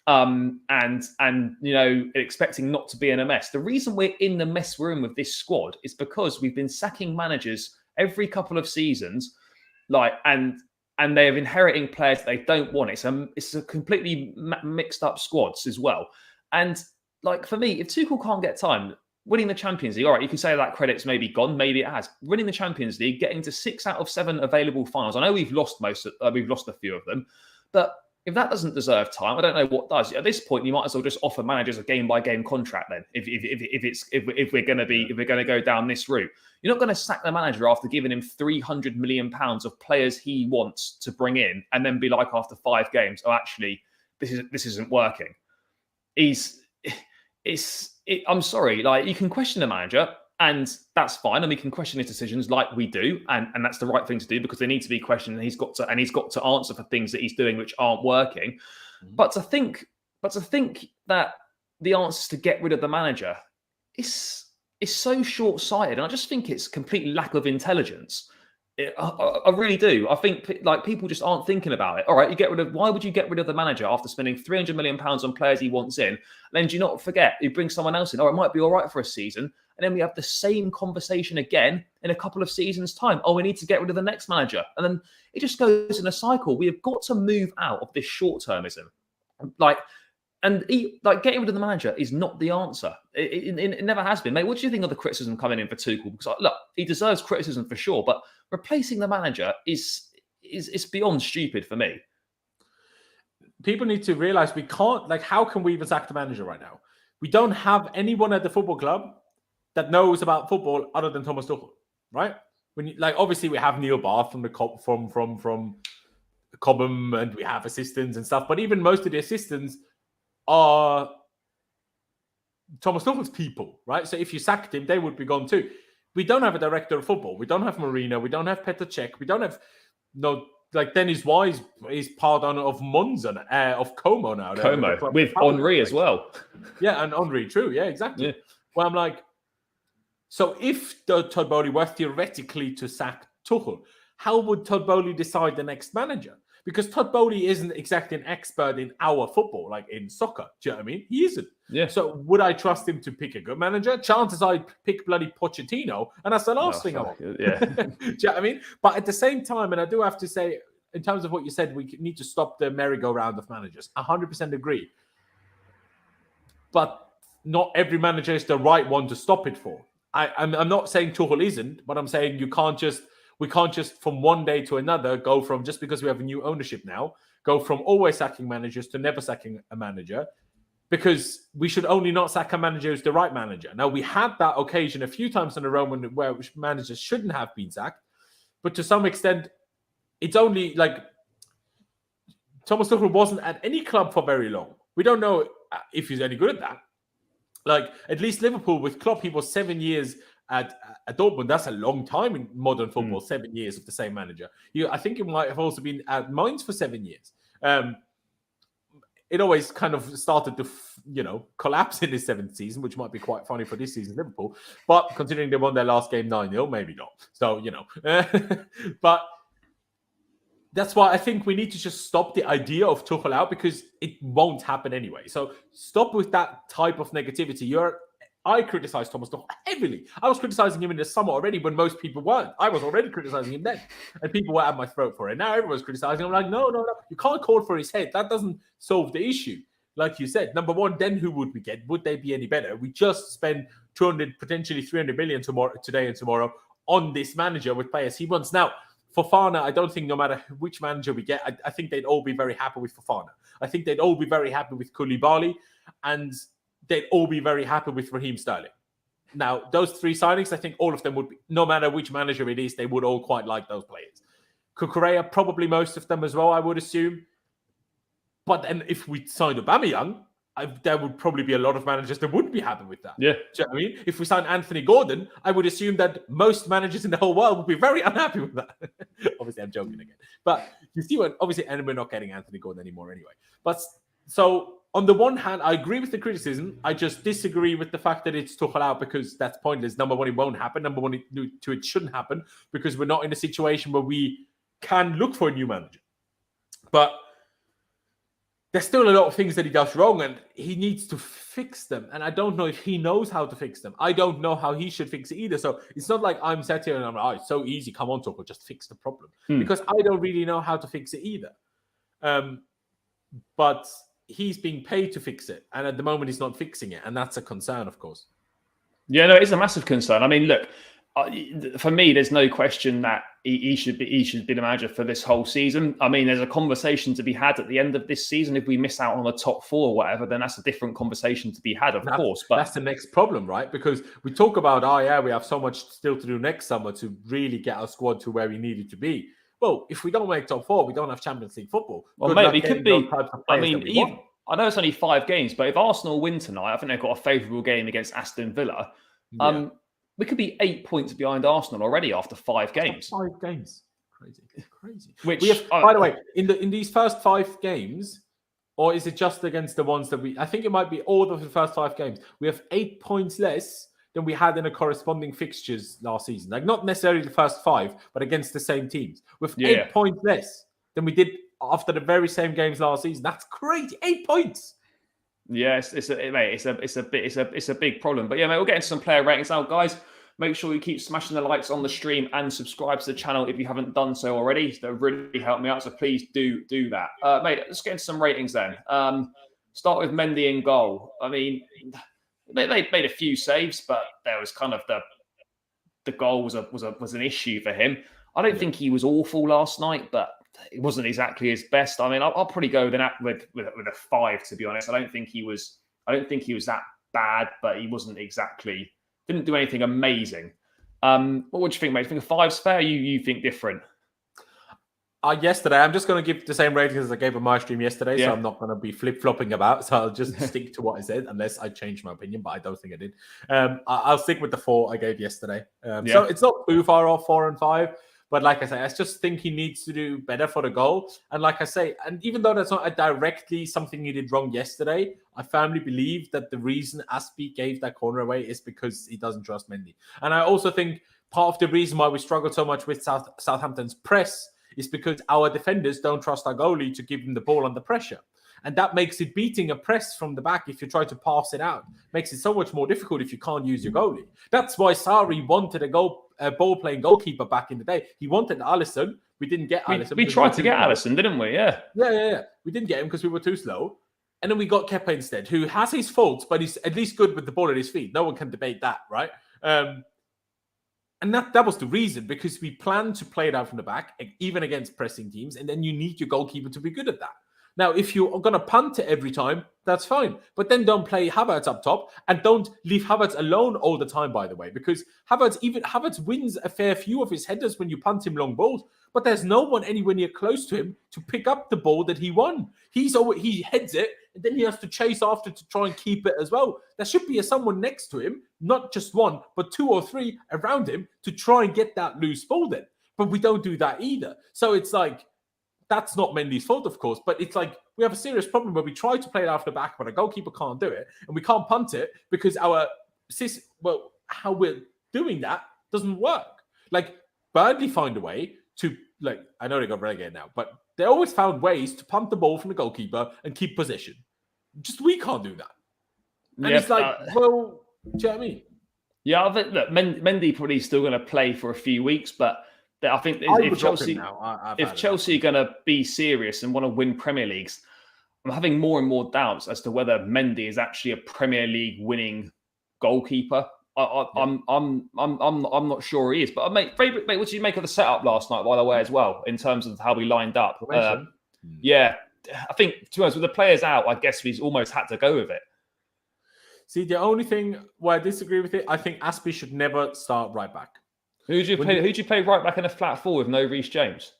and expecting not to be in a mess. The reason we're in the mess we're in with this squad is because we've been sacking managers every couple of seasons, and they're inheriting players that they don't want. It's a completely mixed up squads as well. And for me, if Tuchel can't get time, winning the Champions League, all right, you can say that credit's maybe gone, maybe it has. Winning the Champions League, getting to 6 out of 7 available finals. I know we've lost a few of them, but If that doesn't deserve time, I don't know what does. At this point, you might as well just offer managers a game-by-game contract. Then, if we're going to go down this route, you're not going to sack the manager after giving him £300 million of players he wants to bring in, and then be like after 5 games, oh, actually, this isn't working. I'm sorry, like you can question the manager. And that's fine, and we can question his decisions like we do, and that's the right thing to do because they need to be questioned. And he's got to answer for things that he's doing which aren't working. Mm-hmm. But to think that the answer is to get rid of the manager is so short-sighted, and I just think it's complete lack of intelligence. I really do. I think like people just aren't thinking about it. All right, why would you get rid of the manager after spending £300 million on players he wants in? And then do you not forget, you bring someone else in, or it might be all right for a season. And then we have the same conversation again in a couple of seasons' time. Oh, we need to get rid of the next manager. And then it just goes in a cycle. We have got to move out of this short-termism. Getting rid of the manager is not the answer. It never has been. Mate, what do you think of the criticism coming in for Tuchel? Because look, he deserves criticism for sure, but replacing the manager is beyond stupid for me. People need to realize we can't, how can we even sack the manager right now? We don't have anyone at the football club that knows about football other than Thomas Tuchel, right? Obviously we have Neil Barth from Cobham, and we have assistants and stuff, but even most of the assistants are Thomas Tuchel's people, right? So if you sacked him, they would be gone too. We don't have a director of football. We don't have Marino. We don't have Petr Cech. We don't have Dennis Wise is part of Monza, of Como now. Como with Henry as well. Yeah, and Henry, true. Yeah, exactly. Yeah. Well, I'm like, so if Todd Bowley were theoretically to sack Tuchel, how would Todd Bowley decide the next manager? Because Todd Bowley isn't exactly an expert in our football, like in soccer. Do you know what I mean? He isn't. Yeah. So would I trust him to pick a good manager? Chances I'd pick bloody Pochettino, and that's the last thing I want. Yeah. Do you know what I mean? But at the same time, and I do have to say, in terms of what you said, we need to stop the merry-go-round of managers. 100% agree. But not every manager is the right one to stop it for. I'm not saying Tuchel isn't, but I'm saying we can't just from one day to another go from, just because we have a new ownership now, go from always sacking managers to never sacking a manager, because we should only not sack a manager who's the right manager. Now, we had that occasion a few times in a row where managers shouldn't have been sacked, but to some extent, it's only Thomas Tuchel wasn't at any club for very long. We don't know if he's any good at that. At least Liverpool with Klopp, he was 7 years at Dortmund. That's a long time in modern football, 7 years of the same manager. I think it might have also been at Mainz for 7 years. It always kind of started to, collapse in his 7th season, which might be quite funny for this season, Liverpool. But considering they won their last game 9-0, maybe not. So, but that's why I think we need to just stop the idea of Tuchel out, because it won't happen anyway. So stop with that type of negativity. I criticized Thomas Tuchel heavily. I was criticizing him in the summer already when most people weren't. I was already criticizing him then. And people were at my throat for it. Now everyone's criticizing him. I'm like, no. You can't call for his head. That doesn't solve the issue. Like you said, number one, then who would we get? Would they be any better? We just spend 200, potentially 300 million today and tomorrow on this manager with players he wants. Now, Fofana, I don't think no matter which manager we get, I think they'd all be very happy with Fofana. I think they'd all be very happy with Koulibaly, and they'd all be very happy with Raheem Sterling. Now, those 3 signings, I think all of them would be, no matter which manager it is, they would all quite like those players. Kukurea, probably most of them as well, I would assume. But then if we signed Aubameyang, there would probably be a lot of managers that would be happy with that. Yeah. Do you know what I mean? If we signed Anthony Gordon, I would assume that most managers in the whole world would be very unhappy with that. Obviously, I'm joking again. But you see what, obviously, and we're not getting Anthony Gordon anymore anyway. But so on the one hand, I agree with the criticism. I just disagree with the fact that it's Tuchel out, because that's pointless. Number one, it won't happen. Number one, it shouldn't happen, because we're not in a situation where we can look for a new manager. But there's still a lot of things that he does wrong, and he needs to fix them. And I don't know if he knows how to fix them. I don't know how he should fix it either. So it's not like I'm sat here and I'm like, oh, it's so easy. Come on, Tuchel, just fix the problem. Because I don't really know how to fix it either. But he's being paid to fix it. And at the moment, he's not fixing it. And that's a concern, of course. Yeah, no, it's a massive concern. I mean, look, For me, there's no question that he should be the manager for this whole season. I mean, there's a conversation to be had at the end of this season. If we miss out on the top 4 or whatever, then that's a different conversation to be had, of course. But that's the next problem, right? Because we talk about, we have so much still to do next summer to really get our squad to where we need it to be. Well, if we don't make top 4, we don't have Champions League football. Well, mate, we could be. I mean, I know it's only 5 games, but if Arsenal win tonight, I think they've got a favourable game against Aston Villa. Yeah. We could be 8 points behind Arsenal already after 5 games. 5 games, crazy. Which, we have, by the way, in these first 5 games, or is it just against the ones that I think it might be all of the first 5 games. We have 8 points less than we had in the corresponding fixtures last season. Like not necessarily the first 5, but against the same teams. With 8 points less than we did after the very same games last season. That's crazy. 8 points. Yeah, it's a big problem. But yeah, mate, we'll get into some player ratings now, guys. Make sure you keep smashing the likes on the stream and subscribe to the channel if you haven't done so already. That really help me out. So please do that, mate. Let's get into some ratings then. Start with Mendy in goal. I mean, they made a few saves, but there was kind of the goal was an issue for him. I don't think he was awful last night, but it wasn't exactly his best. I mean, I'll probably go with a 5, to be honest. I don't think he was that bad, but he wasn't exactly, didn't do anything amazing. What would you think, mate? Do you think a 5's fair? You think different? Yesterday, I'm just going to give the same rating as I gave on my stream yesterday, so I'm not going to be flip-flopping about. So I'll just stick to what I said, unless I change my opinion, but I don't think I did. I'll stick with the 4 I gave yesterday. So it's not too far off 4 and 5. But like I say, I just think he needs to do better for the goal. And like I say, and even though that's not directly something he did wrong yesterday, I firmly believe that the reason Aspie gave that corner away is because he doesn't trust Mendy. And I also think part of the reason why we struggled so much with Southampton's press is because our defenders don't trust our goalie to give him the ball under pressure. And that makes it beating a press from the back if you try to pass it out. Makes it so much more difficult if you can't use your goalie. That's why Sarri wanted a ball-playing goalkeeper back in the day. He wanted Alisson. We didn't get Alisson. We tried to get Alisson, didn't we? Yeah. Yeah. We didn't get him because we were too slow. And then we got Kepa instead, who has his faults, but he's at least good with the ball at his feet. No one can debate that, right? And that was the reason, because we planned to play it out from the back, even against pressing teams, and then you need your goalkeeper to be good at that. Now, if you're going to punt it every time, that's fine. But then don't play Havertz up top, and don't leave Havertz alone all the time, by the way, because Havertz wins a fair few of his headers when you punt him long balls, but there's no one anywhere near close to him to pick up the ball that he won. He heads it, and then he has to chase after to try and keep it as well. There should be someone next to him, not just one, but 2 or 3 around him to try and get that loose ball then. But we don't do that either. So it's like, that's not Mendy's fault, of course, but it's like we have a serious problem where we try to play it off the back, but a goalkeeper can't do it, and we can't punt it because how we're doing that doesn't work. Like, Burnley find a way to, like, I know they got relegated now, but they always found ways to punt the ball from the goalkeeper and keep possession. Just we can't do that. And it's like, do you know what I mean? Yeah, I think that Mendy probably still going to play for a few weeks, but I think if Chelsea are going to be serious and want to win Premier Leagues, I'm having more and more doubts as to whether Mendy is actually a Premier League winning goalkeeper. I'm not sure he is. But mate, what did you make of the setup last night, by the way, as well, in terms of how we lined up? Yeah, I think, to be honest, with the players out, I guess we've almost had to go with it. See, the only thing where I disagree with it, I think Aspie should never start right back. Who'd you play right back in a flat 4 with no Reece James?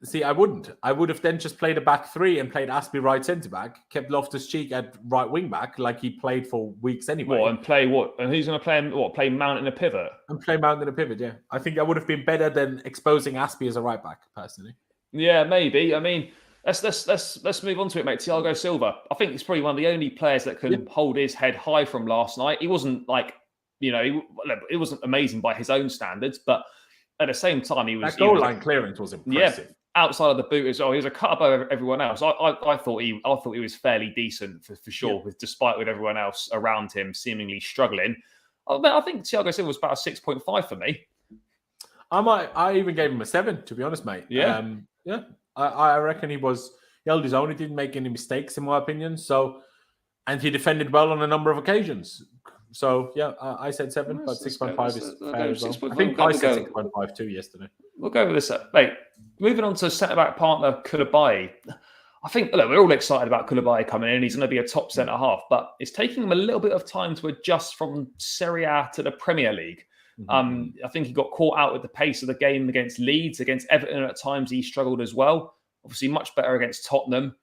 See, I wouldn't. I would have then just played a back 3 and played Aspie right centre back, kept Loftus-Cheek at right wing back, like he played for weeks anyway. And who's going to play him? Play Mount in a pivot? And play Mount in a pivot, yeah. I think that would have been better than exposing Aspie as a right back, personally. Yeah, maybe. I mean, let's move on to it, mate. Thiago Silva. I think he's probably one of the only players that can hold his head high from last night. He wasn't like, it wasn't amazing by his own standards, but at the same time, that goal line clearance was impressive. Yeah, outside of the boot as well, he was a cut above everyone else. I thought he was fairly decent for sure, despite with everyone else around him seemingly struggling. I think Thiago Silva was about a 6.5 for me. I even gave him a 7, to be honest, mate. Yeah, I reckon he held his own. He didn't make any mistakes, in my opinion. So, and he defended well on a number of occasions. So yeah, I said 7, but 6.5 is fair as well. I think I said 6.5 too yesterday. We'll go with this. Mate, moving on to centre-back partner Koulibaly. I think, look, we're all excited about Koulibaly coming in. He's going to be a top centre-half, but it's taking him a little bit of time to adjust from Serie A to the Premier League. I think he got caught out with the pace of the game against Leeds. Against Everton at times, he struggled as well. Obviously, much better against Tottenham.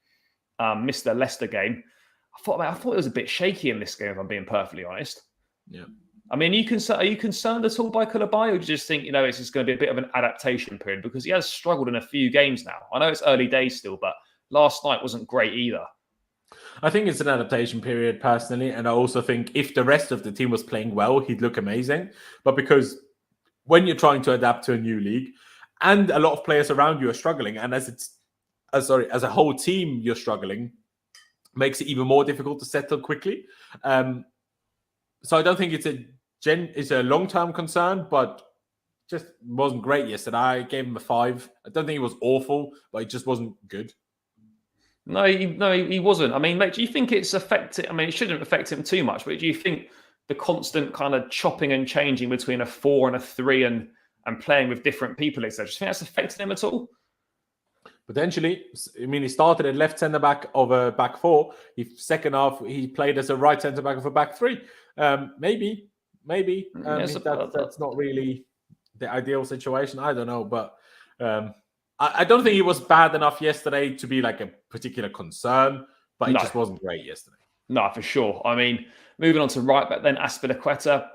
Missed the Leicester game. I thought it was a bit shaky in this game, if I'm being perfectly honest. Yeah. I mean, are you concerned at all by Koulibaly, or do you just think, it's just going to be a bit of an adaptation period? Because he has struggled in a few games now. I know it's early days still, but last night wasn't great either. I think it's an adaptation period personally, and I also think if the rest of the team was playing well, he'd look amazing. But because when you're trying to adapt to a new league, and a lot of players around you are struggling, and as a whole team you're struggling, makes it even more difficult to settle quickly. So I don't think it's a long-term concern, but just wasn't great yesterday. I gave him a 5. I don't think it was awful, but it just wasn't good. No, he wasn't. I mean, mate, do you think it's affected? I mean, it shouldn't affect him too much, but do you think the constant kind of chopping and changing between a 4 and a 3 and playing with different people, etc., do you think that's affected him at all? Potentially. I mean, he started at left centre-back of a back 4. Second half, he played as a right centre-back of a back 3. Maybe. That's not really the ideal situation. I don't know. But I don't think he was bad enough yesterday to be like a particular concern. But it just wasn't great yesterday. No, for sure. I mean, moving on to right back then, Azpilicueta.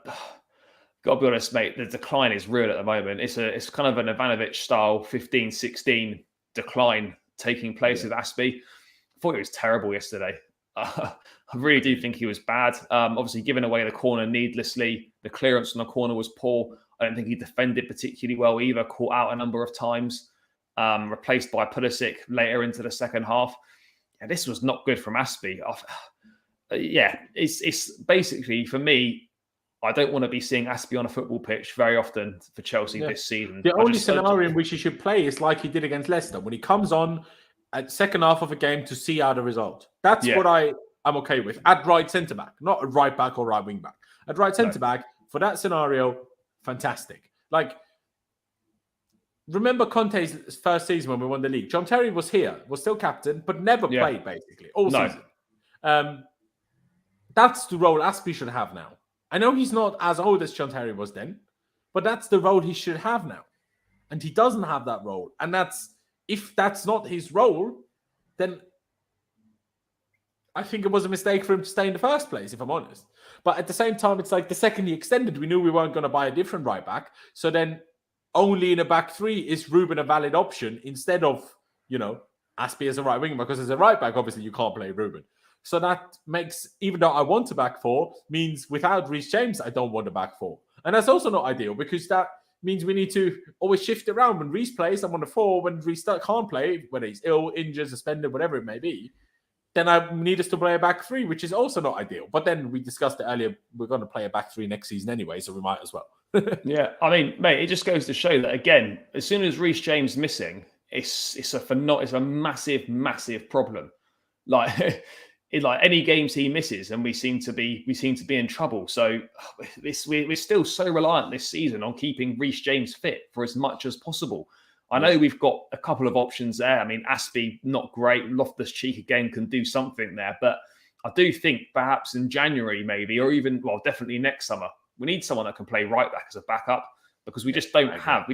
Got to be honest, mate, the decline is real at the moment. It's kind of an Ivanovic style 15-16 decline taking place with Aspie. I thought he was terrible yesterday. I really do think he was bad. Obviously, giving away the corner needlessly. The clearance on the corner was poor. I don't think he defended particularly well either. Caught out a number of times. Replaced by Pulisic later into the second half. And this was not good from Aspie. It's basically, for me, I don't want to be seeing Aspie on a football pitch very often for Chelsea this season. The only scenario in which he should play is like he did against Leicester, when he comes on at second half of a game to see out a result. That's what I'm okay with. At right centre-back, not at right back or right wing-back. At right centre-back, for that scenario, fantastic. Like, remember Conte's first season when we won the league? John Terry was here, was still captain, but never played, basically, all season. That's the role Aspie should have now. I know he's not as old as John Terry was then, but that's the role he should have now. And he doesn't have that role. And if that's not his role, then I think it was a mistake for him to stay in the first place, if I'm honest. But at the same time, it's like the second he extended, we knew we weren't going to buy a different right back. So then only in a back 3 is Ruben a valid option instead of, Aspie as a right winger, because as a right back, obviously you can't play Ruben. So that makes, even though I want a back 4, means without Reece James, I don't want a back 4. And that's also not ideal, because that means we need to always shift around. When Reece plays, I'm on the 4. When Reece can't play, whether he's ill, injured, suspended, whatever it may be, then I need us to play a back 3, which is also not ideal. But then we discussed it earlier, we're going to play a back 3 next season anyway, so we might as well. Yeah, I mean, mate, it just goes to show that, again, as soon as Reece James missing, it's a massive, massive problem. Like any games he misses, and we seem to be in trouble. So we're still so reliant this season on keeping Reece James fit for as much as possible. I know we've got a couple of options there. I mean, Aspie, not great. Loftus-Cheek again can do something there, but I do think perhaps in January maybe, or even definitely next summer, we need someone that can play right back as a backup, because we just don't have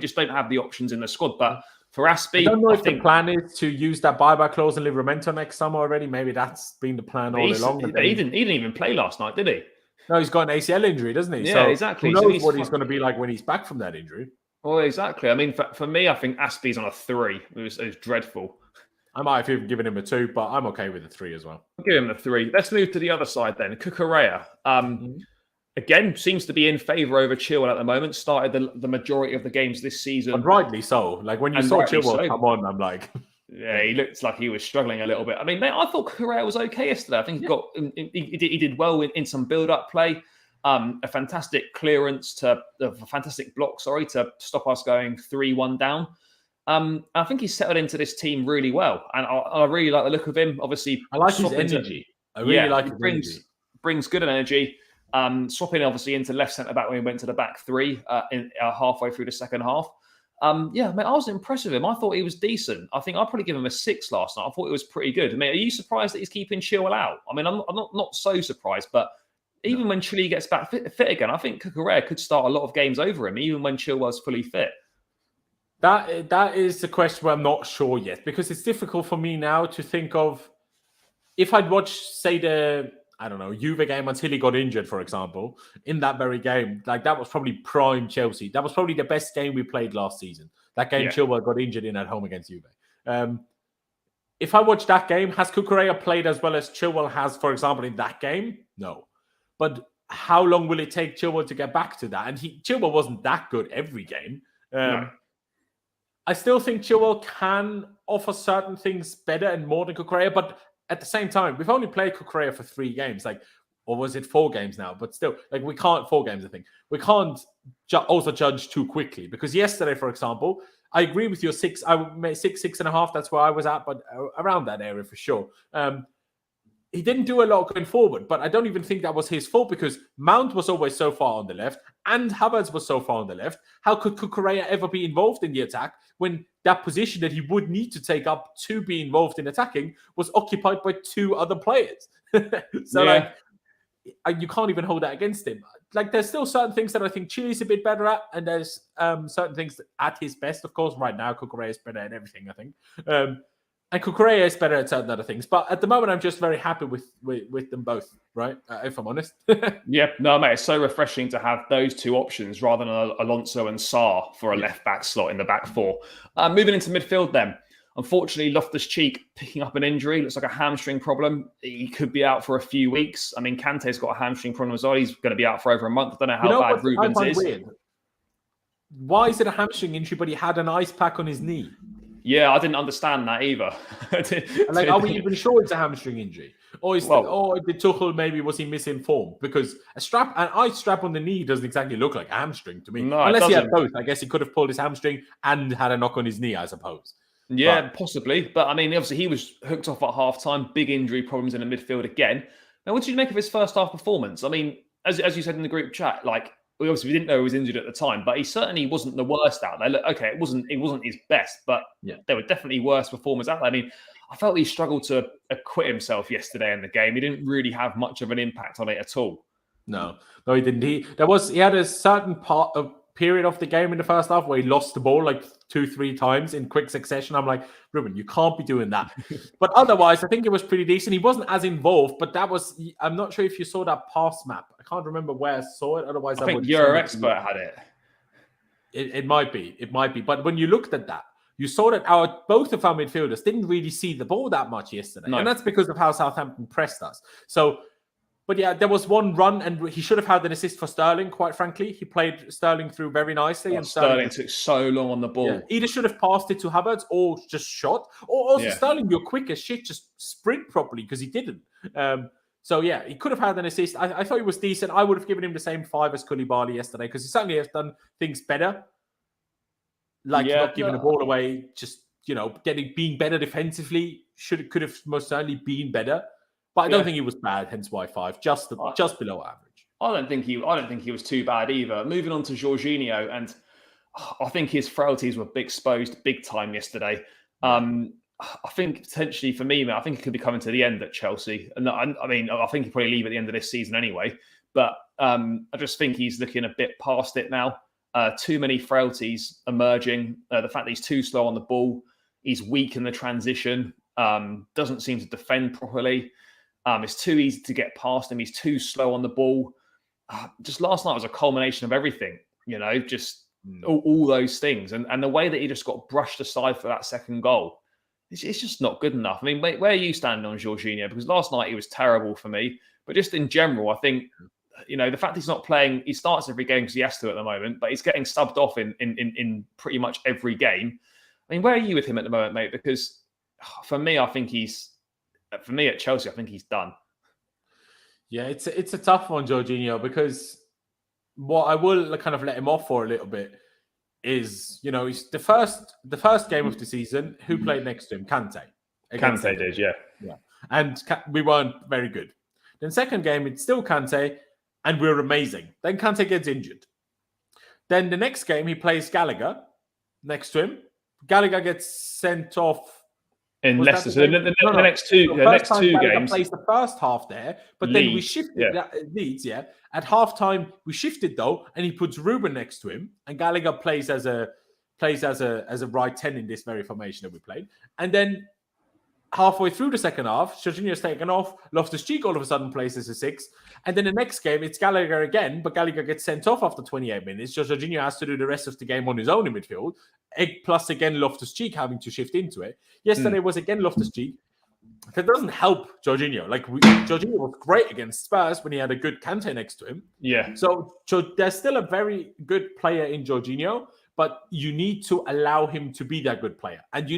the options in the squad. But for Aspie, I don't know if the plan is to use that buyback clause in Livramento next summer already. Maybe that's been the plan all along. He didn't even play last night, did he? No, he's got an ACL injury, doesn't he? Yeah, exactly. Who knows what he's going to be like when he's back from that injury? Well, exactly. I mean, for me, I think Aspie's on a 3. It was dreadful. I might have even given him a 2, but I'm okay with a 3 as well. I'll give him a 3. Let's move to the other side then. Cucurella. Again, seems to be in favour over Chilwell at the moment. Started the majority of the games this season. And rightly so. Like, when you saw Chilwell come on, I'm like... Yeah, he looked like he was struggling a little bit. I mean, mate, I thought Cucurella was okay yesterday. I think he did well in some build-up play. A fantastic clearance a fantastic block, to stop us going 3-1 down. I think he's settled into this team really well. And I really like the look of him. Obviously, I like his energy. I really like his energy. Brings good energy. swapping obviously into left centre back when we went to the back three halfway through the second half. Yeah, mate, I was impressed with him. I thought he was decent. I think I'd probably give him a 6 last night. I thought it was pretty good. I mean, are you surprised that he's keeping Chilwell out? I mean, I'm not so surprised, but even when Chile gets back fit again, I think Cucurella could start a lot of games over him, even when Chilwell's fully fit. That is the question where I'm not sure yet, because it's difficult for me now to think of if I'd watched, say, Juve game until he got injured, for example, in that very game, like that was probably prime Chelsea. That was probably the best game we played last season. That game Chilwell got injured in at home against Juve. If I watch that game, has Cucurella played as well as Chilwell has, for example, in that game? No. But how long will it take Chilwell to get back to that? And Chilwell wasn't that good every game. No. I still think Chilwell can offer certain things better and more than Cucurella, but at the same time, we've only played Cucurella for 3 games, or was it 4 games now? But still, we can't 4 games. I think we can't also judge too quickly, because yesterday, for example, I agree with your 6. I made 6.5. That's where I was at, but around that area for sure. He didn't do a lot going forward, but I don't even think that was his fault, because Mount was always so far on the left and Havertz was so far on the left. How could Cucurella ever be involved in the attack when that position that he would need to take up to be involved in attacking was occupied by 2 other players? So you can't even hold that against him. There's still certain things that I think Chile's a bit better at, and there's certain things at his best. Of course, right now Cucurella is better at everything, I think. And Cucurella is better at certain other things. But at the moment, I'm just very happy with them both, right? If I'm honest. No, mate, it's so refreshing to have those 2 options rather than Alonso and Sarr for a left-back slot in the back 4. Moving into midfield then. Unfortunately, Loftus-Cheek picking up an injury. Looks like a hamstring problem. He could be out for a few weeks. I mean, Kante's got a hamstring problem as well. He's going to be out for over a month. I don't know how bad Ruben's is. Weird. Why is it a hamstring injury, but he had an ice pack on his knee? Yeah, I didn't understand that either. Are we even sure it's a hamstring injury? Or did Tuchel, maybe was he misinformed? Because an ice strap on the knee doesn't exactly look like a hamstring to me. No, unless he had both. I guess he could have pulled his hamstring and had a knock on his knee, I suppose. Yeah, possibly. But I mean, obviously he was hooked off at half-time. Big injury problems in the midfield again. Now, what did you make of his first half performance? I mean, as you said in the group chat, we didn't know he was injured at the time, but he certainly wasn't the worst out there. Look, okay, it wasn't his best, but there were definitely worse performers out there. I mean, I felt he struggled to acquit himself yesterday in the game. He didn't really have much of an impact on it at all. No, he didn't. He had a certain period of the game in the first half where he lost the ball 2-3 times in quick succession. I'm like, Ruben, you can't be doing that. But otherwise, I think it was pretty decent. He wasn't as involved, but I'm not sure if you saw that pass map. I can't remember where I saw it. Otherwise, I think your expert had it. It might be. But when you looked at that, you saw that both of our midfielders didn't really see the ball that much yesterday. No. And that's because of how Southampton pressed us. So, but yeah, there was one run, and he should have had an assist for Sterling, quite frankly. He played Sterling through very nicely. And Sterling took so long on the ball. Yeah, either should have passed it to Havertz or just shot. Or also Sterling, you're quick as shit, just sprint properly, because he didn't. So yeah, he could have had an assist. I thought he was decent. I would have given him the same 5 as Koulibaly yesterday, because he certainly has done things better. Not giving the ball away, just being better defensively. Could have most certainly been better. But I don't think he was bad, hence why 5, just below average. I don't think he was too bad either. Moving on to Jorginho, and I think his frailties were exposed big time yesterday. I think potentially for me, man, I think he could be coming to the end at Chelsea. And I mean, I think he'll probably leave at the end of this season anyway. But I just think he's looking a bit past it now. Too many frailties emerging. The fact that he's too slow on the ball, he's weak in the transition, doesn't seem to defend properly. It's too easy to get past him. He's too slow on the ball. Just last night was a culmination of everything, just all those things. And the way that he just got brushed aside for that second goal, it's just not good enough. I mean, where are you standing on Jorginho? Because last night he was terrible for me. But just in general, I think, the fact he's not playing, he starts every game because he has to at the moment, but he's getting subbed off in pretty much every game. I mean, where are you with him at the moment, mate? Because for me, I think at Chelsea, I think he's done. Yeah, it's a tough one, Jorginho, because what I will kind of let him off for a little bit is, he's the first game of the season. Who played next to him? Kante. Kante did, yeah. And we weren't very good. Then second game, it's still Kante, and we're amazing. Then Kante gets injured. Then the next game, he plays Gallagher next to him. Gallagher gets sent off in Leicester. So the next two games, plays the first half there, but then we shifted Leeds. Yeah, at halftime we shifted though, and he puts Ruben next to him, and Gallagher plays as a right 10 in this very formation that we played, and then halfway through the second half, Jorginho's taken off. Loftus-Cheek all of a sudden plays as a 6. And then the next game, it's Gallagher again, but Gallagher gets sent off after 28 minutes. Jorginho has to do the rest of the game on his own in midfield. Plus, again, Loftus-Cheek having to shift into it. Yesterday was again Loftus-Cheek. That doesn't help Jorginho. Jorginho was great against Spurs when he had a good Kante next to him. Yeah. So there's still a very good player in Jorginho, but you need to allow him to be that good player. And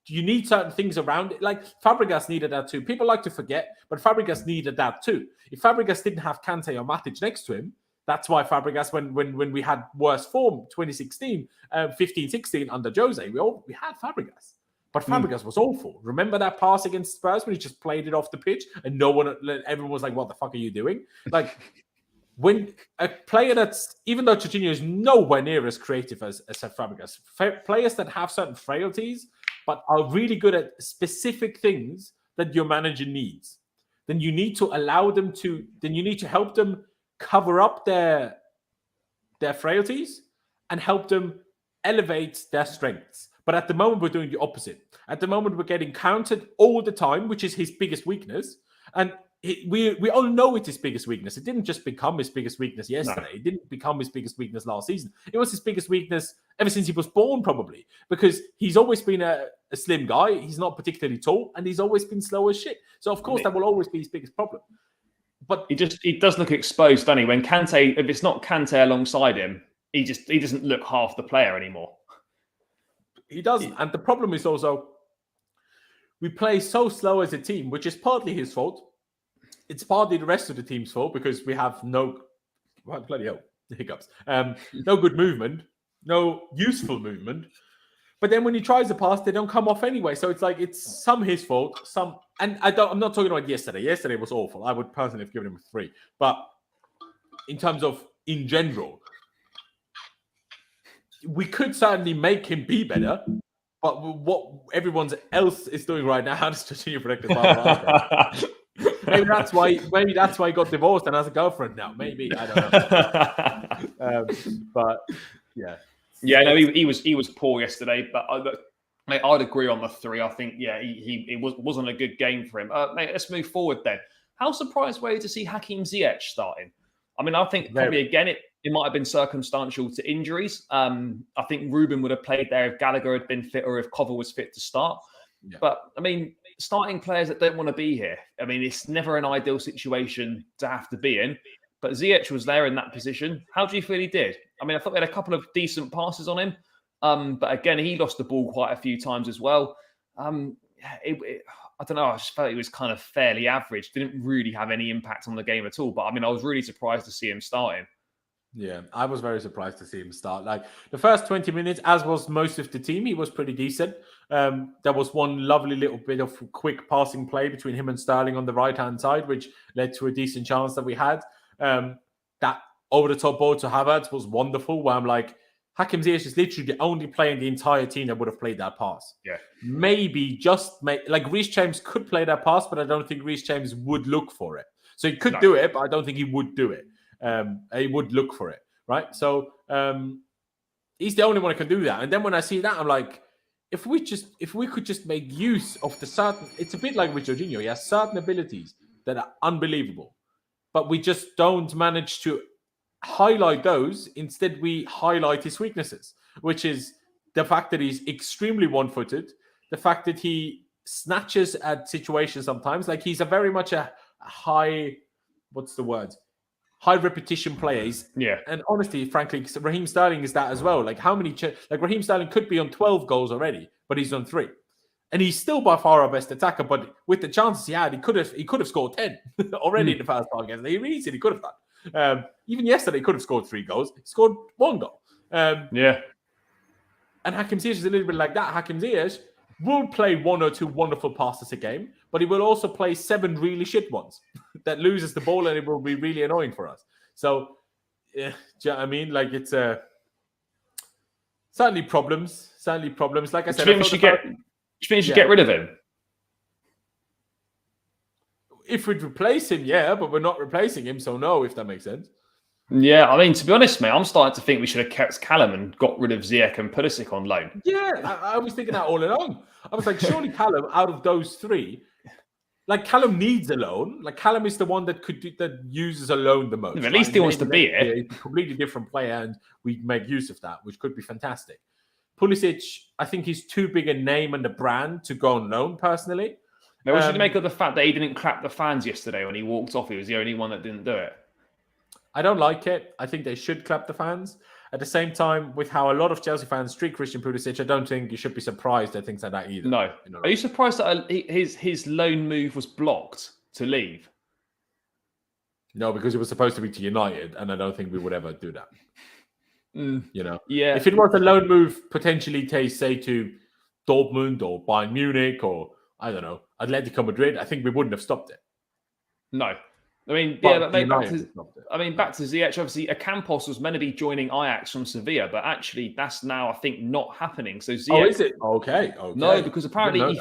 you need certain things around it. Like Fabregas needed that too. People like to forget, but Fabregas needed that too. If Fabregas didn't have Kante or Matic next to him, that's why Fabregas, when we had worse form, 2016, 15-16 under Jose, we had Fabregas. But Fabregas was awful. Remember that pass against Spurs when he just played it off the pitch and everyone was like, what the fuck are you doing? Like, when a player that's, even though Jorginho is nowhere near as creative as Fabregas, players that have certain frailties but are really good at specific things that your manager needs, then you need to help them cover up their frailties and help them elevate their strengths. But at the moment, we're doing the opposite. At the moment, we're getting countered all the time, which is his biggest weakness. And we all know it's his biggest weakness. It didn't just become his biggest weakness yesterday. No. It didn't become his biggest weakness last season. It was his biggest weakness ever since he was born, probably, because he's always been a slim guy. He's not particularly tall, and he's always been slow as shit. So, of course, that will always be his biggest problem. But he does look exposed, doesn't he? When Kante, if it's not Kante alongside him, he doesn't look half the player anymore. He doesn't. And the problem is also we play so slow as a team, which is partly his fault. It's partly the rest of the team's fault because we have no hiccups. No good movement, no useful movement. But then when he tries to pass, they don't come off anyway. So it's like it's some his fault, some. And I'm not talking about yesterday. Yesterday was awful. I would personally have given him a 3. But in terms of in general, we could certainly make him be better. But what everyone else is doing right now is just to predict the Maybe that's why he got divorced and has a girlfriend now. Maybe, I don't know. But yeah. Yeah, no, he was poor yesterday, but I'd agree on the 3. I think, he wasn't a good game for him. Mate, let's move forward then. How surprised were you to see Hakim Ziyech starting? I mean, I think probably again it might have been circumstantial to injuries. I think Ruben would have played there if Gallagher had been fit or if Cover was fit to start. Yeah. But I mean, starting players that don't want to be here. I mean, it's never an ideal situation to have to be in. But Ziyech was there in that position. How do you feel he did? I mean, I thought we had a couple of decent passes on him. But again, he lost the ball quite a few times as well. I don't know. I just felt he was kind of fairly average. Didn't really have any impact on the game at all. But I mean, I was really surprised to see him starting. Yeah, I was very surprised to see him start. Like the first 20 minutes, as was most of the team, he was pretty decent. There was one lovely little bit of quick passing play between him and Sterling on the right-hand side, which led to a decent chance that we had. That over-the-top ball to Havertz was wonderful, where I'm like, Hakim Ziyech is literally the only player in the entire team that would have played that pass. Yeah. Maybe like Reece James could play that pass, but I don't think Reece James would look for it. So he could do it, but I don't think he would do it. He would look for it, right? So he's the only one who can do that. And then when I see that, I'm like, if we could just make use of the certain, it's a bit like with Jorginho. He has certain abilities that are unbelievable, but we just don't manage to highlight those. Instead, we highlight his weaknesses, which is the fact that he's extremely one-footed, the fact that he snatches at situations sometimes. Like he's very much a high, high repetition player. And honestly, frankly, Raheem Sterling is that as well. Like how many, Raheem Sterling could be on 12 goals already, but he's on 3. And he's still by far our best attacker, but with the chances he had, he could have scored 10 already in the first half against. He really said he could have done. Even yesterday, he could have scored 3 goals. He scored 1 goal. And Hakim Ziyech is a little bit like that. Hakim Ziyech will play 1 or 2 wonderful passes a game, but he will also play 7 really shit ones that loses the ball, and it will be really annoying for us. So, yeah, do you know what I mean? Like, it's certainly problems. Like I said, do you think we should get rid of him? If we'd replace him, yeah, but we're not replacing him, so no, if that makes sense. Yeah, I mean, to be honest, mate, I'm starting to think we should have kept Callum and got rid of Ziyech and Pulisic on loan. Yeah, I was thinking that all along. I was like, surely Callum, out of those three, like Callum needs a loan. Like Callum is the one that uses a loan the most. At least he wants to be here. He's a completely different player, and we make use of that, which could be fantastic. Pulisic, I think he's too big a name and a brand to go on loan, personally. Now, what should you make of the fact that he didn't clap the fans yesterday when he walked off? He was the only one that didn't do it. I don't like it. I think they should clap the fans. At the same time, with how a lot of Chelsea fans treat Christian Pulisic, I don't think you should be surprised at things like that either. No. Are you surprised that his loan move was blocked to leave? No, because it was supposed to be to United, and I don't think we would ever do that. Yeah. If it was a loan move, potentially, say to Dortmund or Bayern Munich or, I don't know, Atletico Madrid, I think we wouldn't have stopped it. No. I mean, back to Ziyech. Obviously, Ocampos was meant to be joining Ajax from Sevilla, but actually, that's now, I think, not happening. So Ziyech, is it? Okay. No, because apparently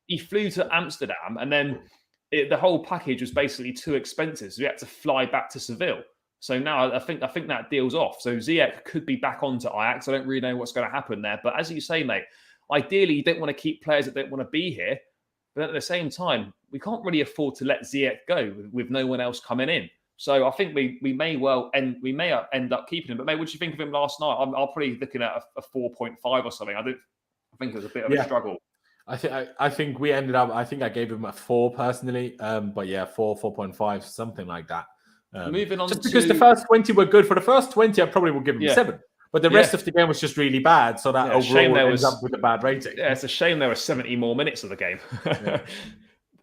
he flew to Amsterdam, and then the whole package was basically too expensive, so he had to fly back to Seville. So now I think that deal's off. So Ziyech could be back onto Ajax. I don't really know what's going to happen there, but as you say, mate, ideally you don't want to keep players that don't want to be here. But at the same time, we can't really afford to let Ziyech go with no one else coming in. So I think we may end up keeping him. But mate, what did you think of him last night? I'm probably looking at a 4.5 or something. I think it was a bit of a struggle. I think we ended up. I think I gave him a 4 personally. But yeah, 4.5, something like that. Moving on, because the first 20 were good. For the first 20, I probably would give him 7. But the rest of the game was just really bad, so that overall ends up with a bad rating. Yeah, it's a shame there were 70 more minutes of the game.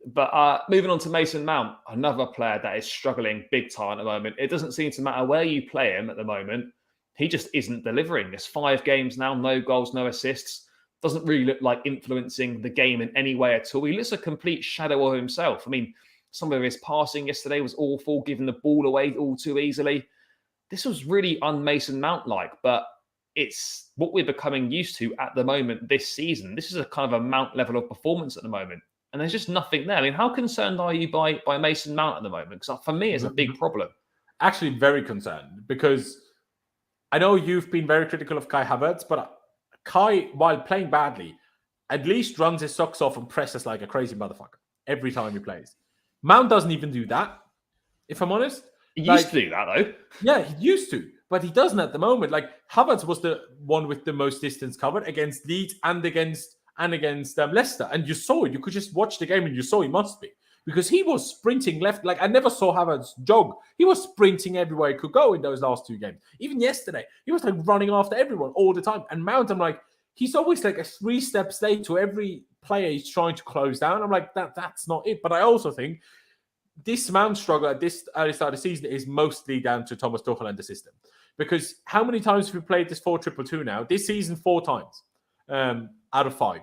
But moving on to Mason Mount, another player that is struggling big time at the moment. It doesn't seem to matter where you play him at the moment. He just isn't delivering. There's 5 games now, no goals, no assists. Doesn't really look like influencing the game in any way at all. He looks a complete shadow of himself. I mean, some of his passing yesterday was awful, giving the ball away all too easily. This was really un-Mason Mount-like, but it's what we're becoming used to at the moment this season. This is a kind of a Mount level of performance at the moment. And there's just nothing there. I mean, how concerned are you by Mason Mount at the moment? Because for me, it's a big problem. Actually, very concerned, because I know you've been very critical of Kai Havertz, but Kai, while playing badly, at least runs his socks off and presses like a crazy motherfucker every time he plays. Mount doesn't even do that, if I'm honest. He used to do that, though. Yeah, he used to, but he doesn't at the moment. Like, Havertz was the one with the most distance covered against Leeds and against Leicester. And you saw it. You could just watch the game and you saw he must be. Because he was sprinting left. Like, I never saw Havertz jog. He was sprinting everywhere he could go in those last 2 games. Even yesterday, he was like running after everyone all the time. And Mount, I'm like, he's always like a 3 steps late to every player he's trying to close down. I'm like, that's not it. But I also think this Mount struggle at this early start of the season is mostly down to Thomas Tuchel and the system. Because how many times have we played this 4-2-2 now? This season, 4 times out of 5.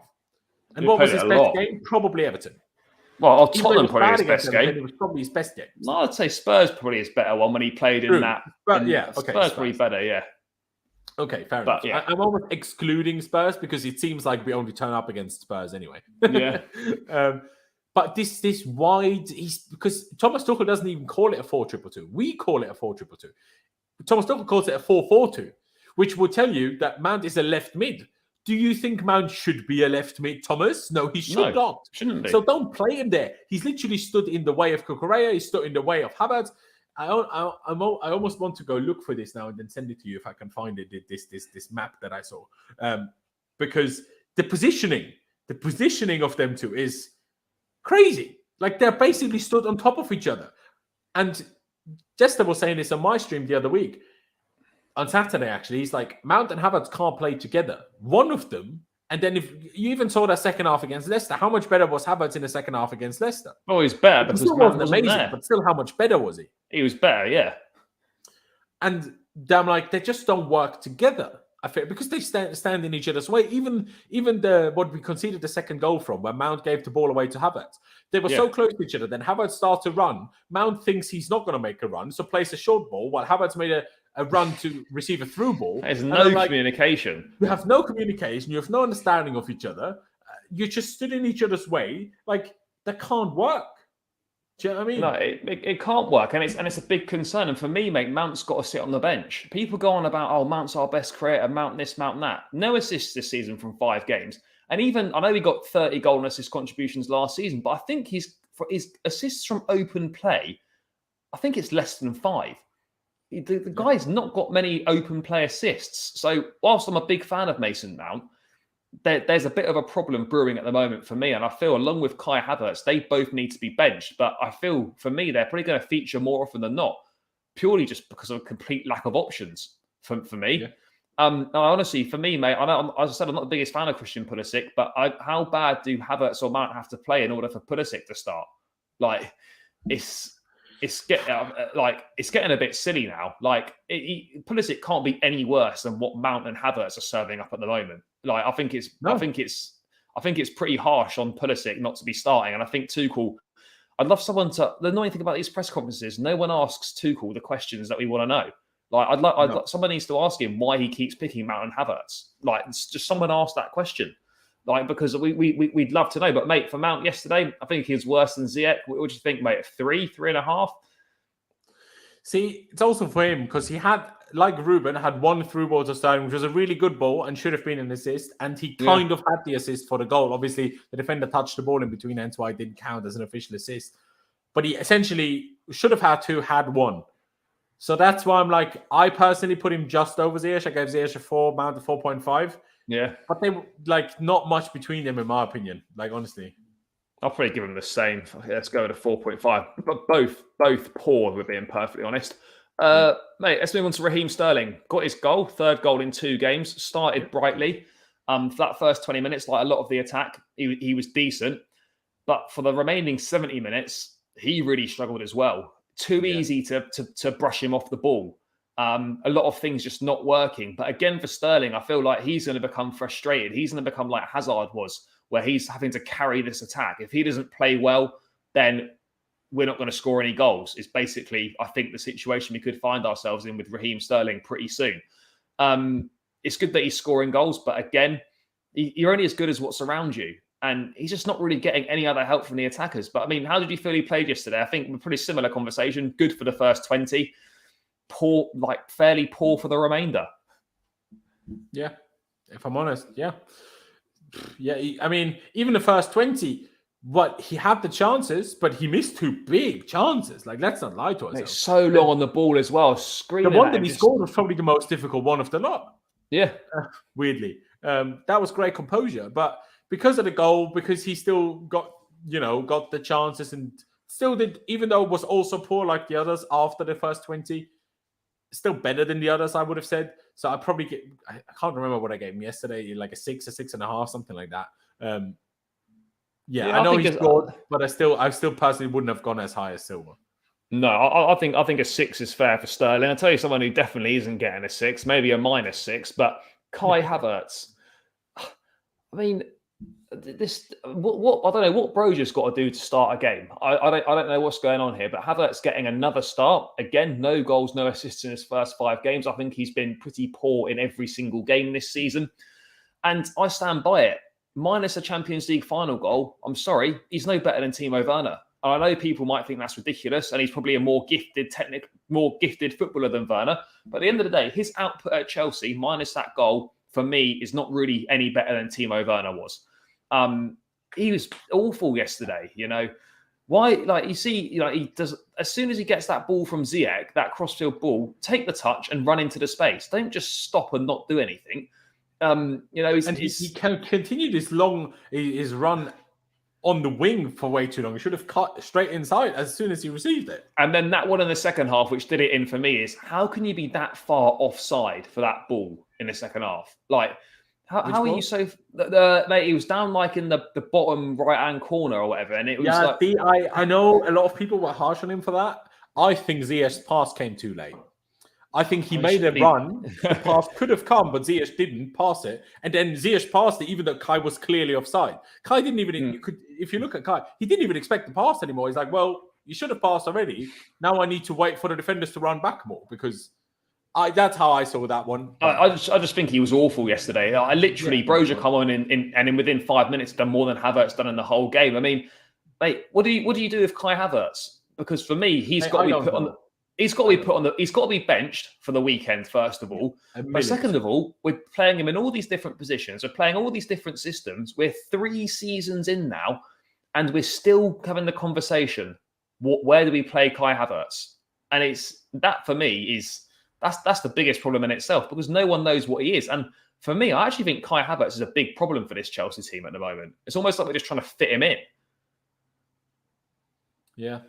And what was his best game? Probably Everton. Well, Tottenham probably his best game. It was probably his best game. No, I'd say Spurs probably his better one when he played in that. But yeah, okay. Spurs probably better, yeah. Okay, fair enough. Yeah. I'm almost excluding Spurs because it seems like we only turn up against Spurs anyway. Yeah. But this wide, because Thomas Tuchel doesn't even call it a 4-2-2. We call it a 4-2-2. Thomas Tuchel calls it a 4-4-2, which will tell you that Mount is a left mid. Do you think Mount should be a left mid, Thomas? No, he should not. Shouldn't be. So don't play him there. He's literally stood in the way of Cucurella. He stood in the way of Havertz. I almost want to go look for this now and then send it to you if I can find it. This map that I saw, because the positioning of them two is crazy. Like, they're basically stood on top of each other. And Jester was saying this on my stream the other week. On Saturday, actually, he's like, Mount and Havertz can't play together. One of them, and then if you even saw that second half against Leicester, how much better was Havertz in the second half against Leicester? Oh, he's better because Mount wasn't amazing, there. But still, how much better was he? He was better, yeah. And I'm like, they just don't work together. I feel because they stand in each other's way. Even the what we conceded the second goal from, where Mount gave the ball away to Havertz, they were so close to each other. Then Havertz starts to run. Mount thinks he's not going to make a run, so plays a short ball. While Havertz made a run to receive a through ball. There's no communication. You have no communication. You have no understanding of each other. You just stood in each other's way. Like that can't work. Do you know what I mean? No, it can't work, and it's a big concern. And for me, mate, Mount's got to sit on the bench. People go on about, oh, Mount's our best creator, Mount this, Mount that. No assists this season from 5 games, and even I know he got 30 goal and assist contributions last season, but I think for his assists from open play, I think it's less than 5. The guy's not got many open play assists. So whilst I'm a big fan of Mason Mount, there's a bit of a problem brewing at the moment for me. And I feel along with Kai Havertz, they both need to be benched. But I feel for me, they're probably going to feature more often than not, purely just because of a complete lack of options for me. Yeah. Honestly, for me, mate, as I said, I'm not the biggest fan of Christian Pulisic, but how bad do Havertz or Mount have to play in order for Pulisic to start? Like, it's getting a bit silly now. Like, Pulisic can't be any worse than what Mount and Havertz are serving up at the moment. Like, I think it's pretty harsh on Pulisic not to be starting. And I think Tuchel, I'd love someone to. The annoying thing about these press conferences, no one asks Tuchel the questions that we want to know. Like, someone needs to ask him why he keeps picking Mount and Havertz. Like, just someone ask that question. Like, because we'd love to know. But, mate, for Mount yesterday, I think he was worse than Ziyech. What do you think, mate? 3.5? See, it's also for him because he had, like Ruben, had one through ball to Sterling, which was a really good ball and should have been an assist. And he kind of had the assist for the goal. Obviously, the defender touched the ball in between, hence why it didn't count as an official assist. But he essentially should have had 2, had 1. So that's why I'm like, I personally put him just over Ziyech. I gave Ziyech a 4, Mount a 4.5. Yeah. But they like not much between them, in my opinion. Like, honestly. I'll probably give them the same. Let's go to 4.5. But both poor, we're being perfectly honest. Mate, let's move on to Raheem Sterling. Got his goal, 3rd goal in 2 games. Started brightly. For that first 20 minutes, like a lot of the attack, he was decent. But for the remaining 70 minutes, he really struggled as well. Too easy to brush him off the ball. A lot of things just not working. But again, for Sterling, I feel like he's going to become frustrated. He's going to become like Hazard was, where he's having to carry this attack. If he doesn't play well, then we're not going to score any goals. It's basically, I think, the situation we could find ourselves in with Raheem Sterling pretty soon. It's good that he's scoring goals, but again, you're only as good as what's around you. And he's just not really getting any other help from the attackers. But I mean, how did you feel he played yesterday? I think a pretty similar conversation. Good for the first 20. Poor, like fairly poor for the remainder. Yeah, if I'm honest, yeah. I mean, even the first 20, he had the chances, but he missed 2 big chances. Like, let's not lie to ourselves. It's so long on the ball as well. Screaming. The one that he scored was probably the most difficult one of the lot. Yeah, weirdly, that was great composure, but because of the goal, because he still got the chances and still did, even though it was also poor like the others after the first 20. Still better than the others, I would have said. So I can't remember what I gave him yesterday, like a 6, a 6.5, something like that. I know he's good, but I still personally wouldn't have gone as high as Silva. No, I think a 6 is fair for Sterling. I'll tell you someone who definitely isn't getting a 6, maybe a -6, but Kai Havertz. I mean, what I don't know what Broja's got to do to start a game. I don't know what's going on here, but Havertz getting another start again. No goals, no assists in his first 5 games. I think he's been pretty poor in every single game this season, and I stand by it. Minus a Champions League final goal, I'm sorry, he's no better than Timo Werner. And I know people might think that's ridiculous, and he's probably a more gifted footballer than Werner. But at the end of the day, his output at Chelsea minus that goal for me is not really any better than Timo Werner was. He was awful yesterday, Why, like, you see, he does, as soon as he gets that ball from Ziyech, that crossfield ball, take the touch and run into the space. Don't just stop and not do anything. He can continue his run on the wing for way too long. He should have cut straight inside as soon as he received it. And then that one in the second half, which did it in for me, is how can you be that far offside for that ball in the second half? Like, how are you so... mate, he was down like in the bottom right-hand corner or whatever, and it was I know a lot of people were harsh on him for that. I think Ziyech's pass came too late. I think he made a run. The pass could have come, but Ziyech didn't pass it. And then Ziyech passed it, even though Kai was clearly offside. Kai didn't even, if you look at Kai, he didn't even expect the pass anymore. He's like, well, you should have passed already. Now I need to wait for the defenders to run back more, because that's how I saw that one. I just think he was awful yesterday. I literally, Broja come on and within 5 minutes done more than Havertz done in the whole game. I mean, mate, what do you do with Kai Havertz? Because for me, he's got to be put on the. He's got to be benched for the weekend, first of all. But second of all, we're playing him in all these different positions. We're playing all these different systems. We're 3 seasons in now, and we're still having the conversation. Where do we play Kai Havertz? And it's that for me is that's the biggest problem in itself, because no one knows what he is. And for me, I actually think Kai Havertz is a big problem for this Chelsea team at the moment. It's almost like we're just trying to fit him in. Yeah,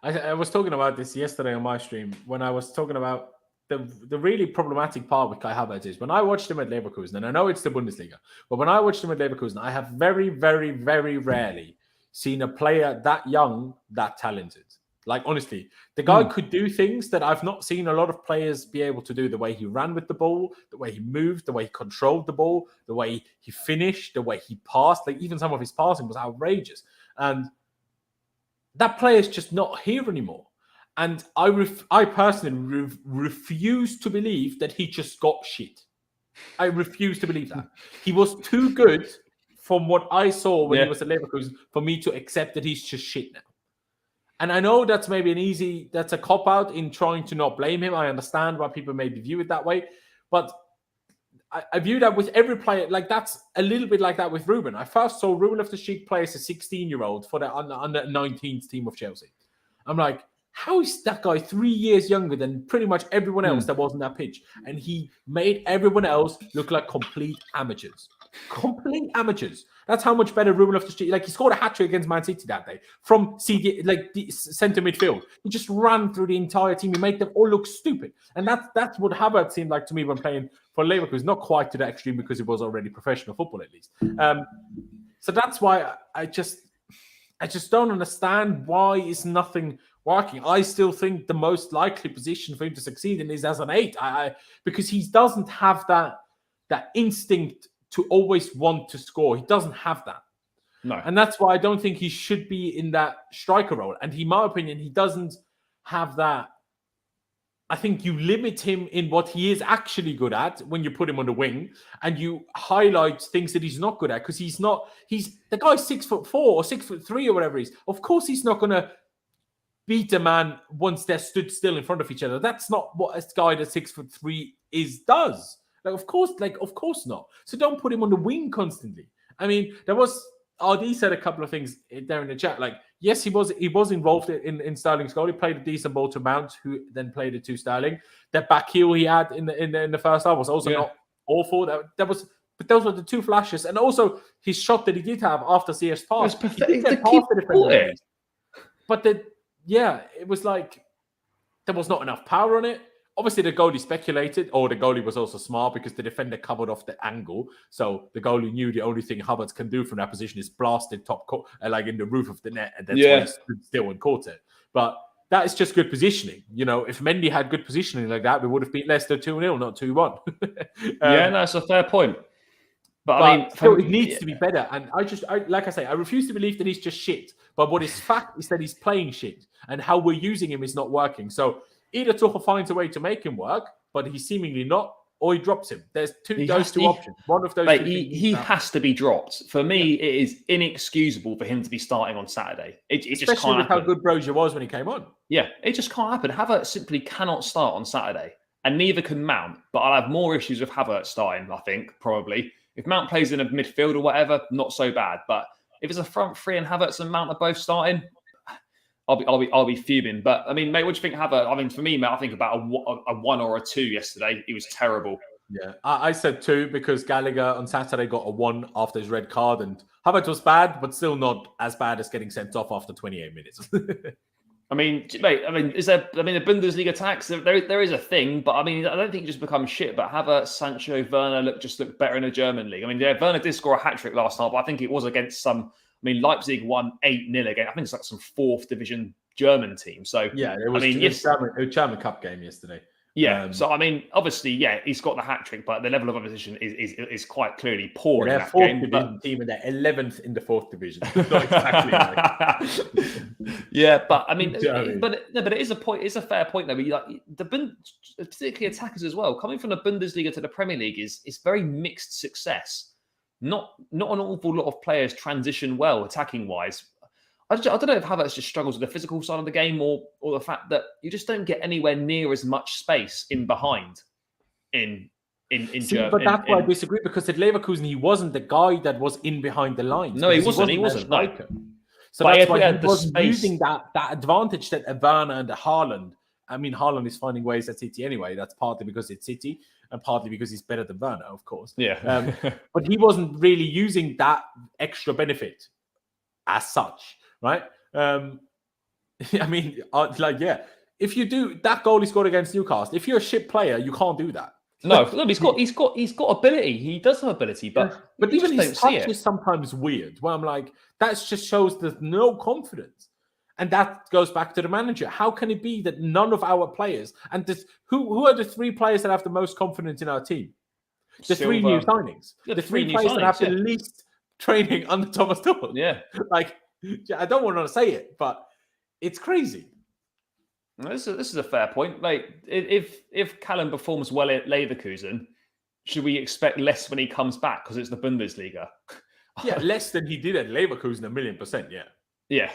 I was talking about this yesterday on my stream when I was talking about the really problematic part with Kai Havertz is when I watched him at Leverkusen, and I know it's the Bundesliga, but when I watched him at Leverkusen, I have very, very, very rarely seen a player that young, that talented. Like, honestly, the guy could do things that I've not seen a lot of players be able to do. The way he ran with the ball, the way he moved, the way he controlled the ball, the way he finished, the way he passed. Like, even some of his passing was outrageous. And that player is just not here anymore. And I personally refuse to believe that he just got shit. I refuse to believe that. He was too good from what I saw when he was at Leverkusen for me to accept that he's just shit now. And I know that's maybe that's a cop-out in trying to not blame him. I understand why people maybe view it that way. But I view that with every player, like that's a little bit like that with Ruben. I first saw Ruben Loftus-Cheek play as a 16-year-old for the under 19s team of Chelsea. I'm like, how is that guy 3 years younger than pretty much everyone else that was on that pitch? And he made everyone else look like complete amateurs. Complete amateurs. That's how much better Ruben Loftus-Cheek. Like, he scored a hat trick against Man City that day from the centre midfield. He just ran through the entire team. He made them all look stupid, and that's what Havertz seemed like to me when playing for Leverkusen. Not quite to the extreme, because it was already professional football at least. So that's why I just don't understand why is nothing working. I still think the most likely position for him to succeed in is as an 8. Because he doesn't have that instinct to always want to score. He doesn't have that. No. And that's why I don't think he should be in that striker role. And in my opinion, he doesn't have that. I think you limit him in what he is actually good at when you put him on the wing, and you highlight things that he's not good at, because he's the guy's 6'4" or 6'3" or whatever he is. Of course, he's not going to beat a man once they're stood still in front of each other. That's not what a guy that's 6'3" does. Of course not. So don't put him on the wing constantly. I mean, RD said a couple of things there in the chat. Like, yes, he was involved in Sterling's goal. He played a decent ball to Mount, who then played it to Sterling. That back heel he had in the first half was also not awful. But those were the 2 flashes, and also his shot that he did have after CS pass. It was pathetic. But it was like there was not enough power on it. Obviously, the goalie speculated, or the goalie was also smart because the defender covered off the angle. So the goalie knew the only thing Havertz can do from that position is blast it like in the roof of the net, and that's why he stood still and caught it. But that is just good positioning. You know, if Mendy had good positioning like that, we would have beat Leicester 2-0, not 2-1. That's a fair point. But I mean, still, it needs to be better. And like I say, I refuse to believe that he's just shit. But what is fact is that he's playing shit, and how we're using him is not working. So either Tuchel finds a way to make him work, but he's seemingly not, or he drops him. There's two options. One of those two. He has to be dropped. For me, it is inexcusable for him to be starting on Saturday. It just can't happen. How good Broja was when he came on. Yeah, it just can't happen. Havertz simply cannot start on Saturday, and neither can Mount. But I'll have more issues with Havertz starting, I think, probably. If Mount plays in a midfield or whatever, not so bad. But if it's a front three and Havertz and Mount are both starting, I'll be fuming. But I mean, mate, what do you think Havertz? I mean, for me, mate, I think about a 1 or a 2 yesterday. He was terrible. Yeah, I said 2 because Gallagher on Saturday got a 1 after his red card, and Havertz was bad, but still not as bad as getting sent off after 28 minutes. I mean, mate, is there? The Bundesliga tax. There is a thing, but I mean, I don't think it just becomes shit. But Havertz, Sancho, Werner look better in the German league. I mean, Werner did score a hat trick last night, but I think it was against some. I mean, Leipzig won 8-0 again. I think it's like some 4th division German team. So yeah, it was. I mean, it was a German Cup game yesterday. Yeah, so I mean, obviously, yeah, he's got the hat trick, but the level of opposition is quite clearly poor in that game. They're 4th division team and they're 11th in the 4th division. Not exactly. Yeah, but I mean, You know what I mean? but it is a point. It's a fair point though. Like particularly attackers as well, coming from the Bundesliga to the Premier League is very mixed success. Not an awful lot of players transition well attacking wise. I don't know if Havertz just struggles with the physical side of the game or the fact that you just don't get anywhere near as much space in behind in Germany. But that's why I disagree, because at Leverkusen, he wasn't the guy that was in behind the lines. No, he wasn't. He a wasn't. striker. No. So But that's why had he the wasn't space. using that advantage that Werner and Haaland. I mean, Haaland is finding ways at City anyway. That's partly because it's City and partly because he's better than Werner, of course. Yeah. But he wasn't really using that extra benefit as such, right? I mean, if you do that goal he scored against Newcastle, if you're a shit player, you can't do that. No, he's got ability. He does have ability, but even just his touch is sometimes weird. Where I'm like, that just shows there's no confidence, and that goes back to the manager. How can it be that none of our players and who are the 3 players that have the most confidence in our team? The Silva. 3 new signings. Yeah, the 3 players that have the least training under Thomas Tuchel. Yeah, like I don't want to say it, but it's crazy. This is a fair point. Like, if Callum performs well at Leverkusen, should we expect less when he comes back because it's the Bundesliga? Yeah, less than he did at Leverkusen, 1,000,000%. Yeah.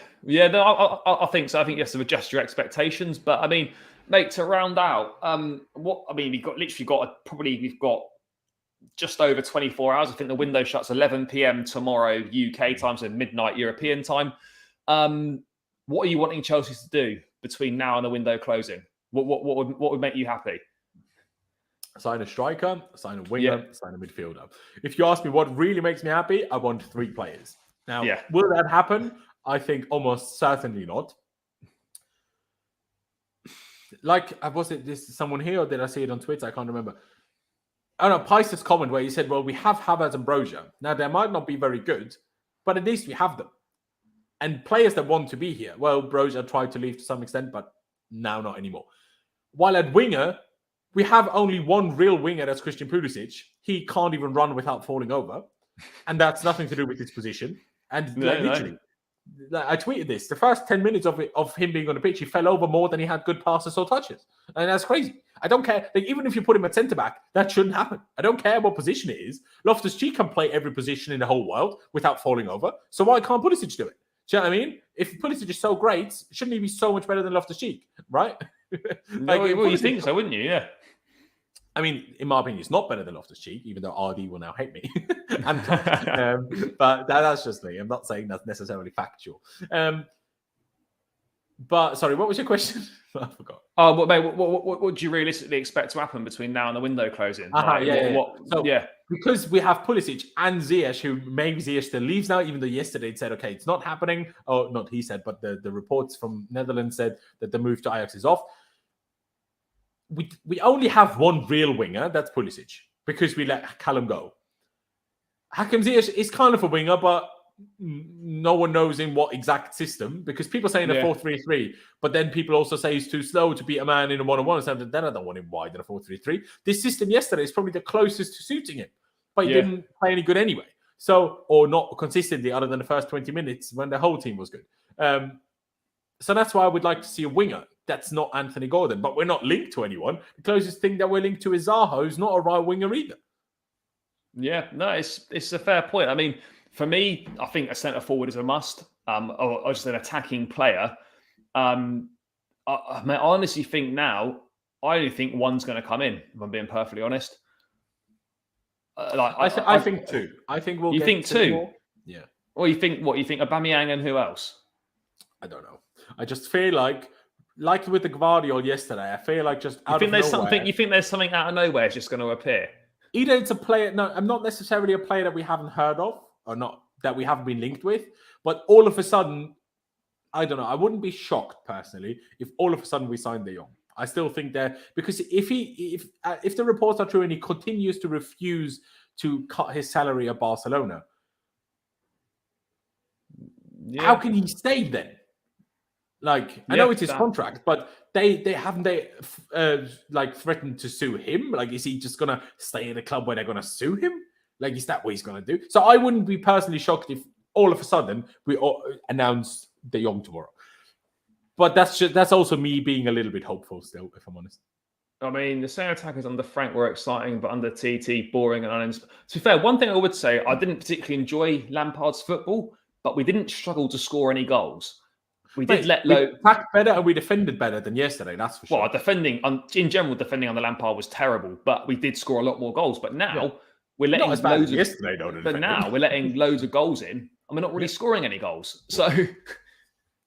No, I think so. I think you have to adjust your expectations. But I mean, mate, to round out, we've got just over 24 hours. I think the window shuts 11 p.m. tomorrow UK time, so midnight European time. What are you wanting Chelsea to do between now and the window closing? What would make you happy? Sign a striker, sign a winger, sign a midfielder. If you ask me what really makes me happy, I want 3 players. Now, will that happen? I think almost certainly not. Like, was it this someone here, or did I see it on Twitter? I can't remember. I don't know, Pice's comment where he said, well, we have Havertz and Brozier. Now, they might not be very good, but at least we have them. And players that want to be here. Well, Brozier tried to leave to some extent, but now not anymore. While at winger, we have only one real winger, that's Christian Pulisic. He can't even run without falling over. And that's nothing to do with his position. And literally, I tweeted this. The first 10 minutes of him being on the pitch, he fell over more than he had good passes or touches. And that's crazy. I don't care. Like, even if you put him at centre-back, that shouldn't happen. I don't care what position it is. Loftus-Cheek can play every position in the whole world without falling over. So why can't Pulisic do it? Do you know what I mean? If Pulisic is so great, shouldn't he be so much better than Loftus-Cheek, right? You think so, wouldn't you? Yeah. I mean, in my opinion, he's not better than Loftus-Cheek, even though RD will now hate me. But that's just me. I'm not saying that's necessarily factual. But sorry, what was your question? I forgot. Oh, mate, what do you realistically expect to happen between now and the window closing? Because we have Pulisic and Ziyech, who maybe Ziyech still leaves now, even though yesterday it said, okay, it's not happening. Oh, not he said, but the reports from Netherlands said that the move to Ajax is off. We only have one real winger, that's Pulisic, because we let Callum go. Hakim Ziyech is kind of a winger, but no one knows in what exact system, because people say in a 4-3-3, but then people also say he's too slow to beat a man in a one-on-one, so then I don't want him wide in a 4-3-3. This system yesterday is probably the closest to suiting him, but he didn't play any good anyway. So, or not consistently, other than the first 20 minutes when the whole team was good. So that's why I would like to see a winger. That's not Anthony Gordon, but we're not linked to anyone. The closest thing that we're linked to is Zaha, who's not a right winger either. Yeah, no, it's a fair point. I mean, for me, I think a centre forward is a must, or just an attacking player. I honestly think now, I only think one's going to come in, if I'm being perfectly honest. I think 2. I think we'll. You think 2? More. Yeah. Or you think what? You think Aubameyang and who else? I don't know. I just feel like with the Gvardiol yesterday, I feel like just out of nowhere. You think there's something out of nowhere is just going to appear? Either it's a player. No, I'm not necessarily a player that we haven't heard of, or not that we haven't been linked with. But all of a sudden, I don't know. I wouldn't be shocked personally if all of a sudden we signed De Jong. I still think that, because if the reports are true and he continues to refuse to cut his salary at Barcelona, how can he stay then? Like, I know it's his contract, but they haven't like threatened to sue him. Like, is he just gonna stay at a club where they're gonna sue him? Like, is that what he's gonna do? So I wouldn't be personally shocked if all of a sudden we announce De Jong tomorrow. But that's also me being a little bit hopeful still, if I'm honest. I mean, the centre attackers under Frank were exciting, but under TT, boring and uninspired. To be fair, one thing I would say, I didn't particularly enjoy Lampard's football, but we didn't struggle to score any goals. We did let low. We attacked better and we defended better than yesterday, that's for sure. Well, defending, in general, defending under Lampard was terrible, but we did score a lot more goals. But now we're letting loads of yesterday, though. But now we're letting loads of goals in, and we're not really scoring any goals. So...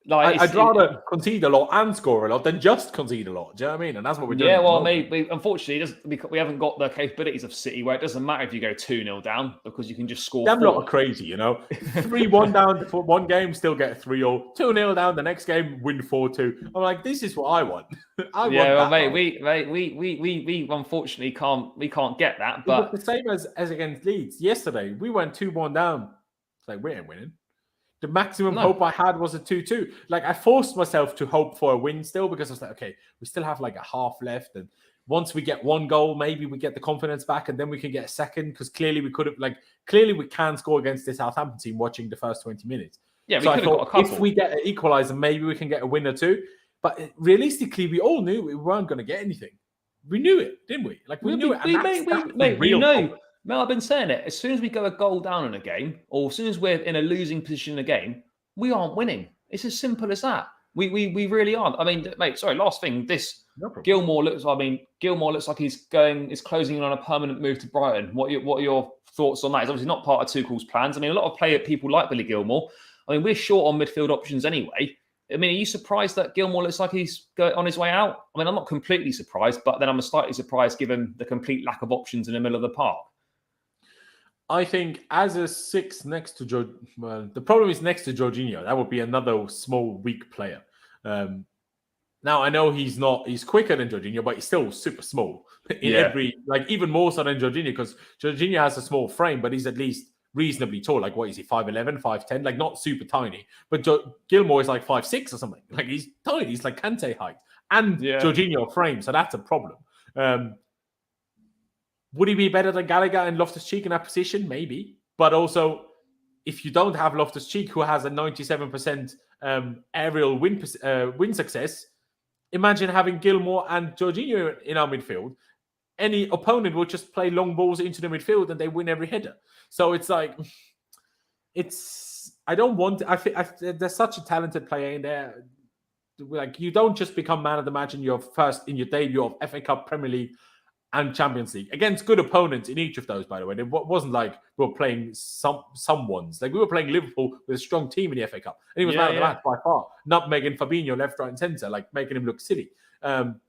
Like, I'd rather concede a lot and score a lot than just concede a lot. Do you know what I mean? And that's what we're doing. Yeah, well, maybe unfortunately, we haven't got the capabilities of City where it doesn't matter if you go 2-0 down because you can just score. Them lot are crazy, you know. 3-1 down for one game, still get 3-0. 2-0 down the next game, win 4-2. I'm like, this is what I want. We unfortunately can't get that. But the same as against Leeds yesterday, we went 2-1 down. It's like, we ain't winning. The maximum hope I had was a 2-2. Like, I forced myself to hope for a win still because I was like, okay, we still have like a half left. And once we get one goal, maybe we get the confidence back and then we can get a second because clearly we can score against this Southampton team watching the first 20 minutes. Yeah, we could have got a couple. If we get an equaliser, maybe we can get a win or two. But realistically, we all knew we weren't going to get anything. We knew it, didn't we? Like, we knew it. We know. Mel, I've been saying it. As soon as we go a goal down in a game, or as soon as we're in a losing position in a game, we aren't winning. It's as simple as that. We really aren't. I mean, mate, sorry, last thing. Gilmour looks like he's closing in on a permanent move to Brighton. What are your thoughts on that? It's obviously not part of Tuchel's plans. I mean, a lot of people like Billy Gilmour. I mean, we're short on midfield options anyway. I mean, are you surprised that Gilmour looks like he's on his way out? I mean, I'm not completely surprised, but then I'm slightly surprised given the complete lack of options in the middle of the park. I think as a 6 next to the problem is next to Jorginho. That would be another small, weak player. Now, I know he's quicker than Jorginho, but he's still super small. Even more so than Jorginho, because Jorginho has a small frame, but he's at least reasonably tall. Like, what is he, 5'11", 5'10"? Like, not super tiny. But Gilmour is like 5'6" or something. Like, he's tiny. He's like Kante height. And Jorginho frame, so that's a problem. Would he be better than Gallagher and Loftus-Cheek in that position? Maybe. But also, if you don't have Loftus-Cheek, who has a 97% aerial win success, imagine having Gilmour and Jorginho in our midfield. Any opponent will just play long balls into the midfield and they win every header. So it's like, I don't want... there's such a talented player in there. Like, you don't just become man of the match in your debut of FA Cup, Premier League, and Champions League against good opponents in each of those, by the way. It wasn't like we were playing some ones. Like, we were playing Liverpool with a strong team in the FA Cup. And he was man of the match by far. Not making Fabinho left, right, and centre, like making him look silly. That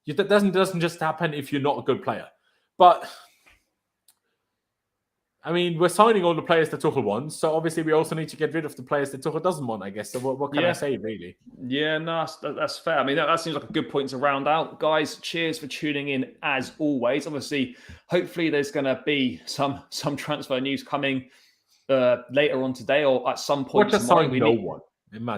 doesn't just happen if you're not a good player. But, I mean, we're signing all the players that Tuchel wants, so obviously we also need to get rid of the players that Tuchel doesn't want, I guess. So what can I say, really? Yeah, no, that's fair. I mean, that seems like a good point to round out. Guys, cheers for tuning in, as always. Obviously, hopefully there's going to be some transfer news coming later on today or at some point tomorrow.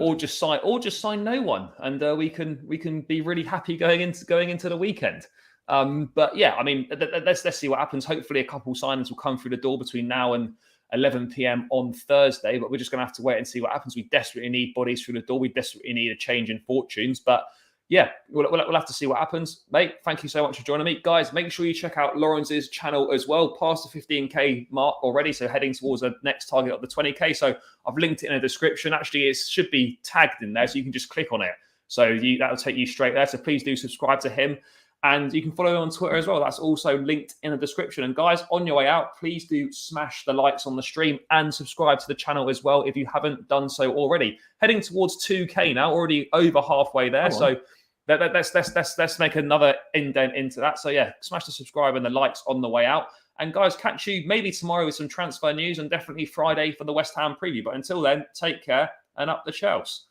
Or just sign no one, and we can be really happy going into the weekend. But yeah, I mean, let's see what happens. Hopefully, a couple signings will come through the door between now and 11 p.m. on Thursday. But we're just going to have to wait and see what happens. We desperately need bodies through the door. We desperately need a change in fortunes. But yeah, we'll have to see what happens, mate. Thank you so much for joining me, guys. Make sure you check out Lawrence's channel as well. Past the 15k mark already, so heading towards the next target of the 20k. So I've linked it in the description. Actually, it should be tagged in there, so you can just click on it. So that will take you straight there. So please do subscribe to him. And you can follow him on Twitter as well. That's also linked in the description. And guys, on your way out, please do smash the likes on the stream and subscribe to the channel as well if you haven't done so already. Heading towards 2K now, already over halfway there. So let's make another indent into that. So yeah, smash the subscribe and the likes on the way out. And guys, catch you maybe tomorrow with some transfer news and definitely Friday for the West Ham preview. But until then, take care and up the Chelsea.